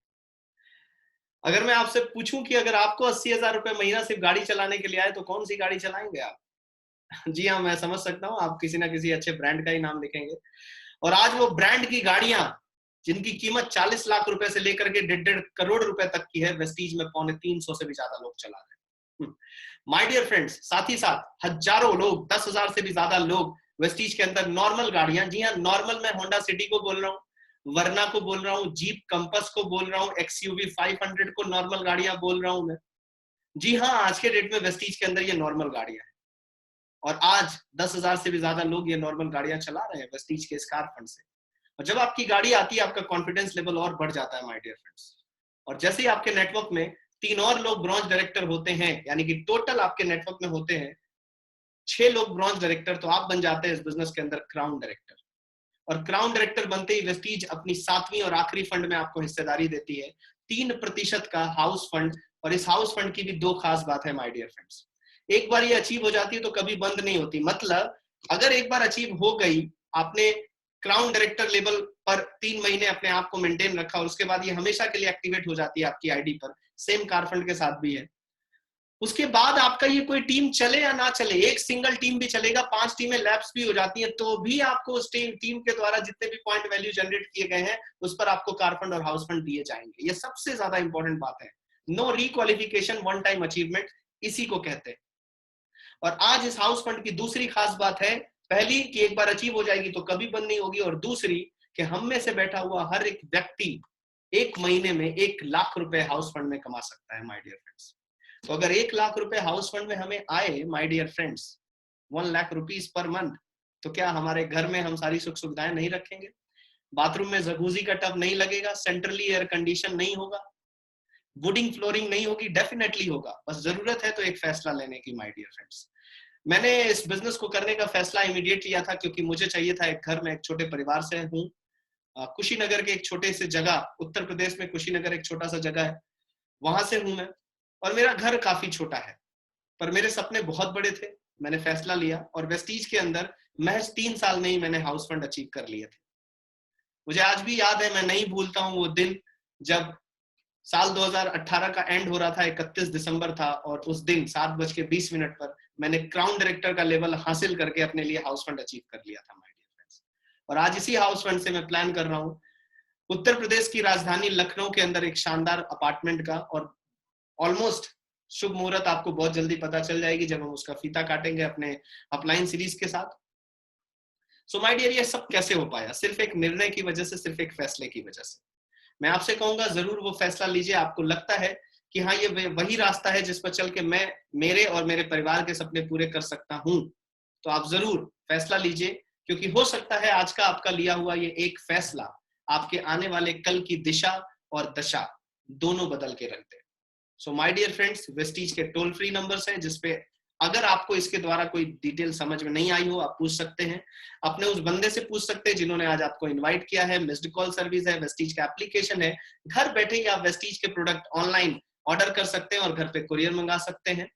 अगर मैं आपसे पूछूं कि अगर आपको 80,000 रुपए महीना सिर्फ गाड़ी चलाने के लिए आए, तो कौन सी गाड़ी चलाएंगे आप? जी हाँ, मैं समझ सकता हूँ, आप किसी ना किसी अच्छे ब्रांड का ही नाम लिखेंगे। और आज वो ब्रांड की गाड़ियां जिनकी कीमत 40 लाख रुपए से लेकर के 1.5 करोड़ रुपए तक की है, वेस्टीज में 350 से भी ज्यादा लोग चला रहे हैं। माय डियर फ्रेंड्स, साथ ही साथ हजारों लोग, 10,000 से भी ज्यादा लोग वेस्टीज के अंदर नॉर्मल गाड़ियां, जी हाँ नॉर्मल, मैं होंडा सिटी को बोल रहा हूँ, वर्ना को बोल रहा हूँ, जीप कंपस को बोल रहा हूँ, एक्सयूवी 500 को नॉर्मल गाड़ियां बोल रहा हूँ मैं। जी हाँ, आज के डेट में वेस्टीज के अंदर ये नॉर्मल गाड़ियां हैं, और आज 10,000 से भी ज्यादा लोग ये नॉर्मल गाड़ियां चला रहे हैं वेस्टीज के इस कार फंड से। और जब आपकी गाड़ी आती है, आपका कॉन्फिडेंस लेवल और बढ़ जाता है माय डियर फ्रेंड्स। और जैसे ही आपके नेटवर्क में 3 और लोग ब्रॉन्ज डायरेक्टर होते हैं, यानी कि टोटल आपके नेटवर्क में होते हैं 6 लोग ब्रॉन्ज डायरेक्टर, तो आप बन जाते हैं इस बिजनेस के अंदर क्राउन डायरेक्टर। और क्राउन डायरेक्टर बनते ही वेस्टीज अपनी 7वीं और आखिरी फंड में आपको हिस्सेदारी देती है, 3% का हाउस फंड। और इस हाउस फंड की भी दो खास बात है माय डियर फ्रेंड्स। एक बार ये अचीव हो जाती है तो कभी बंद नहीं होती। मतलब अगर एक बार अचीव हो गई, आपने क्राउन डायरेक्टर लेवल पर 3 महीने अपने आप को मेंटेन रखा, और उसके बाद ये हमेशा के लिए एक्टिवेट हो जाती है आपकी आईडी पर। सेम कार फंड के साथ भी है। उसके बाद आपका ये कोई टीम चले या ना चले, एक सिंगल टीम भी चलेगा, 5 टीमें लैप्स भी हो जाती हैं, तो भी आपको उस टीम के द्वारा जितने भी पॉइंट वैल्यू जनरेट किए गए हैं, उस पर आपको कार फंड और हाउस फंड दिए जाएंगे। ये सबसे ज्यादा इंपॉर्टेंट बात है। नो रिक्वालिफिकेशन, वन टाइम अचीवमेंट, इसी को कहते हैं। और आज इस हाउस फंड की दूसरी खास बात है, पहली कि एक बार अचीव हो जाएगी तो कभी बंद नहीं होगी, और दूसरी कि हम में से बैठा हुआ हर एक व्यक्ति एक महीने में 1 लाख रुपए हाउस फंड में कमा सकता है माय डियर फ्रेंड्स। तो अगर 1 लाख रुपए हाउस फंड में हमें आए my dear friends, 1 lakh rupees per month, तो क्या हमारे घर में हम सारी सुख सुविधाएं नहीं रखेंगे? बाथरूम में जकूजी का टब नहीं लगेगा? सेंट्रली एयर कंडीशन नहीं होगा? वुडिंग फ्लोरिंग नहीं होगी? डेफिनेटली होगा। बस जरूरत है तो एक फैसला लेने की माय डियर फ्रेंड्स। मैंने इस बिजनेस को करने का फैसला इमीडिएट लिया था, क्योंकि मुझे चाहिए था एक घर में, एक छोटे परिवार से हूँ, कुशीनगर के एक छोटे से जगह, उत्तर प्रदेश में कुशीनगर एक छोटा सा जगह है, वहां से हूं मैं। और मेरा घर काफी छोटा है, पर मेरे सपने बहुत बड़े थे। मैंने फैसला लिया और वेस्टीज के अंदर महज 3 साल में ही मैंने हाउस फंड अचीव कर लिए थे। मुझे आज भी याद है, मैं नहीं भूलता हूँ वो दिन जब साल 2018 का एंड हो रहा था, 31 दिसंबर था, और उस दिन 7:20 पर मैंने क्राउन डायरेक्टर का लेवल हासिल करके अपने लिए हाउस फंड अचीव कर लिया था माय डियर फ्रेंड्स। और आज इसी हाउस फंड से मैं प्लान कर रहा हूँ उत्तर प्रदेश की राजधानी लखनऊ के अंदर एक शानदार अपार्टमेंट का, और ऑलमोस्ट शुभ मुहूर्त आपको बहुत जल्दी पता चल जाएगी जब हम उसका फीता काटेंगे अपने अपलाइन सीरीज के साथ। सो माय डियर, ये सब कैसे हो पाया? सिर्फ एक निर्णय की वजह से, सिर्फ एक फैसले की वजह से। मैं आपसे कहूंगा जरूर वो फैसला लीजिए। आपको लगता है कि हाँ ये वही रास्ता है जिस पर चल के मैं मेरे और मेरे परिवार के सपने पूरे कर सकता हूं, तो आप जरूर फैसला लीजिए, क्योंकि हो सकता है आज का आपका लिया हुआ ये एक फैसला आपके आने वाले कल की दिशा और दशा दोनों बदल के रख दे। So my dear friends, Vestige के टोल फ्री नंबर्स हैं, जिसपे अगर आपको इसके द्वारा कोई डिटेल समझ में नहीं आई हो, आप पूछ सकते हैं। अपने उस बंदे से पूछ सकते हैं जिन्होंने आज आपको इनवाइट किया है। मिस्ड कॉल सर्विस है, वेस्टीज का एप्लीकेशन है, घर बैठे ही आप वेस्टीज के प्रोडक्ट ऑनलाइन ऑर्डर कर सकते हैं और घर पे कुरियर मंगा सकते हैं।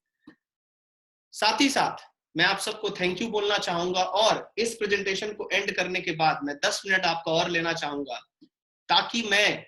साथ ही साथ मैं आप सबको थैंक यू बोलना चाहूंगा, और इस प्रेजेंटेशन को एंड करने के बाद मैं 10 मिनट आपका और लेना चाहूंगा, ताकि मैं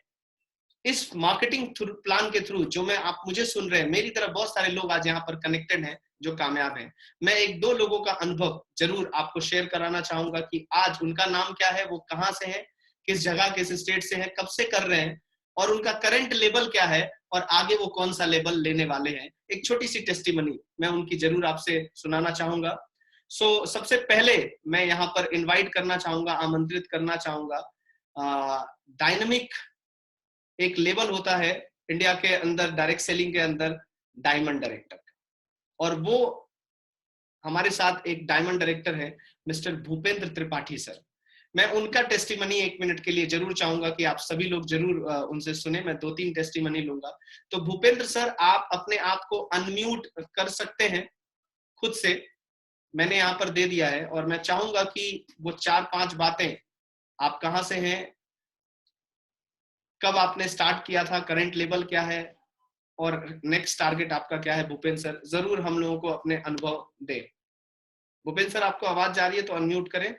इस मार्केटिंग प्लान के थ्रू, जो मैं आप मुझे सुन रहे हैं, मेरी तरह बहुत सारे लोग आज यहाँ पर कनेक्टेड हैं जो कामयाब हैं, मैं 1-2 लोगों का अनुभव जरूर आपको शेयर कराना चाहूंगा कि आज उनका नाम क्या है, वो कहाँ से है, किस जगह, किस स्टेट से हैं, कब से कर रहे हैं और उनका करंट लेवल क्या है और आगे वो कौन सा लेवल लेने वाले हैं। एक छोटी सी टेस्टिमनी मैं उनकी जरूर आपसे सुनाना चाहूंगा। सबसे पहले मैं यहाँ पर इनवाइट करना चाहूंगा, आमंत्रित करना चाहूंगा, डायनामिक एक लेवल होता है इंडिया के अंदर डायरेक्ट सेलिंग के अंदर, डायमंड डायरेक्टर, और वो हमारे साथ एक डायमंड डायरेक्टर है मिस्टर भूपेंद्र त्रिपाठी सर। मैं उनका टेस्टिमनी 1 मिनट के लिए जरूर चाहूंगा कि आप सभी लोग जरूर उनसे सुने। मैं 2-3 टेस्टिमनी लूंगा। तो भूपेंद्र सर, आप अपने आप को अनम्यूट कर सकते हैं खुद से, मैंने यहाँ पर दे दिया है, और मैं चाहूंगा कि वो 4-5 बातें, आप कहाँ से हैं, कब आपने स्टार्ट किया था, करंट लेवल क्या है और नेक्स्ट टारगेट आपका क्या है, भूपेंद्र सर जरूर हम लोगों को अपने अनुभव दें। भूपेंद्र सर, आपको आवाज जा रही है तो अनम्यूट करें।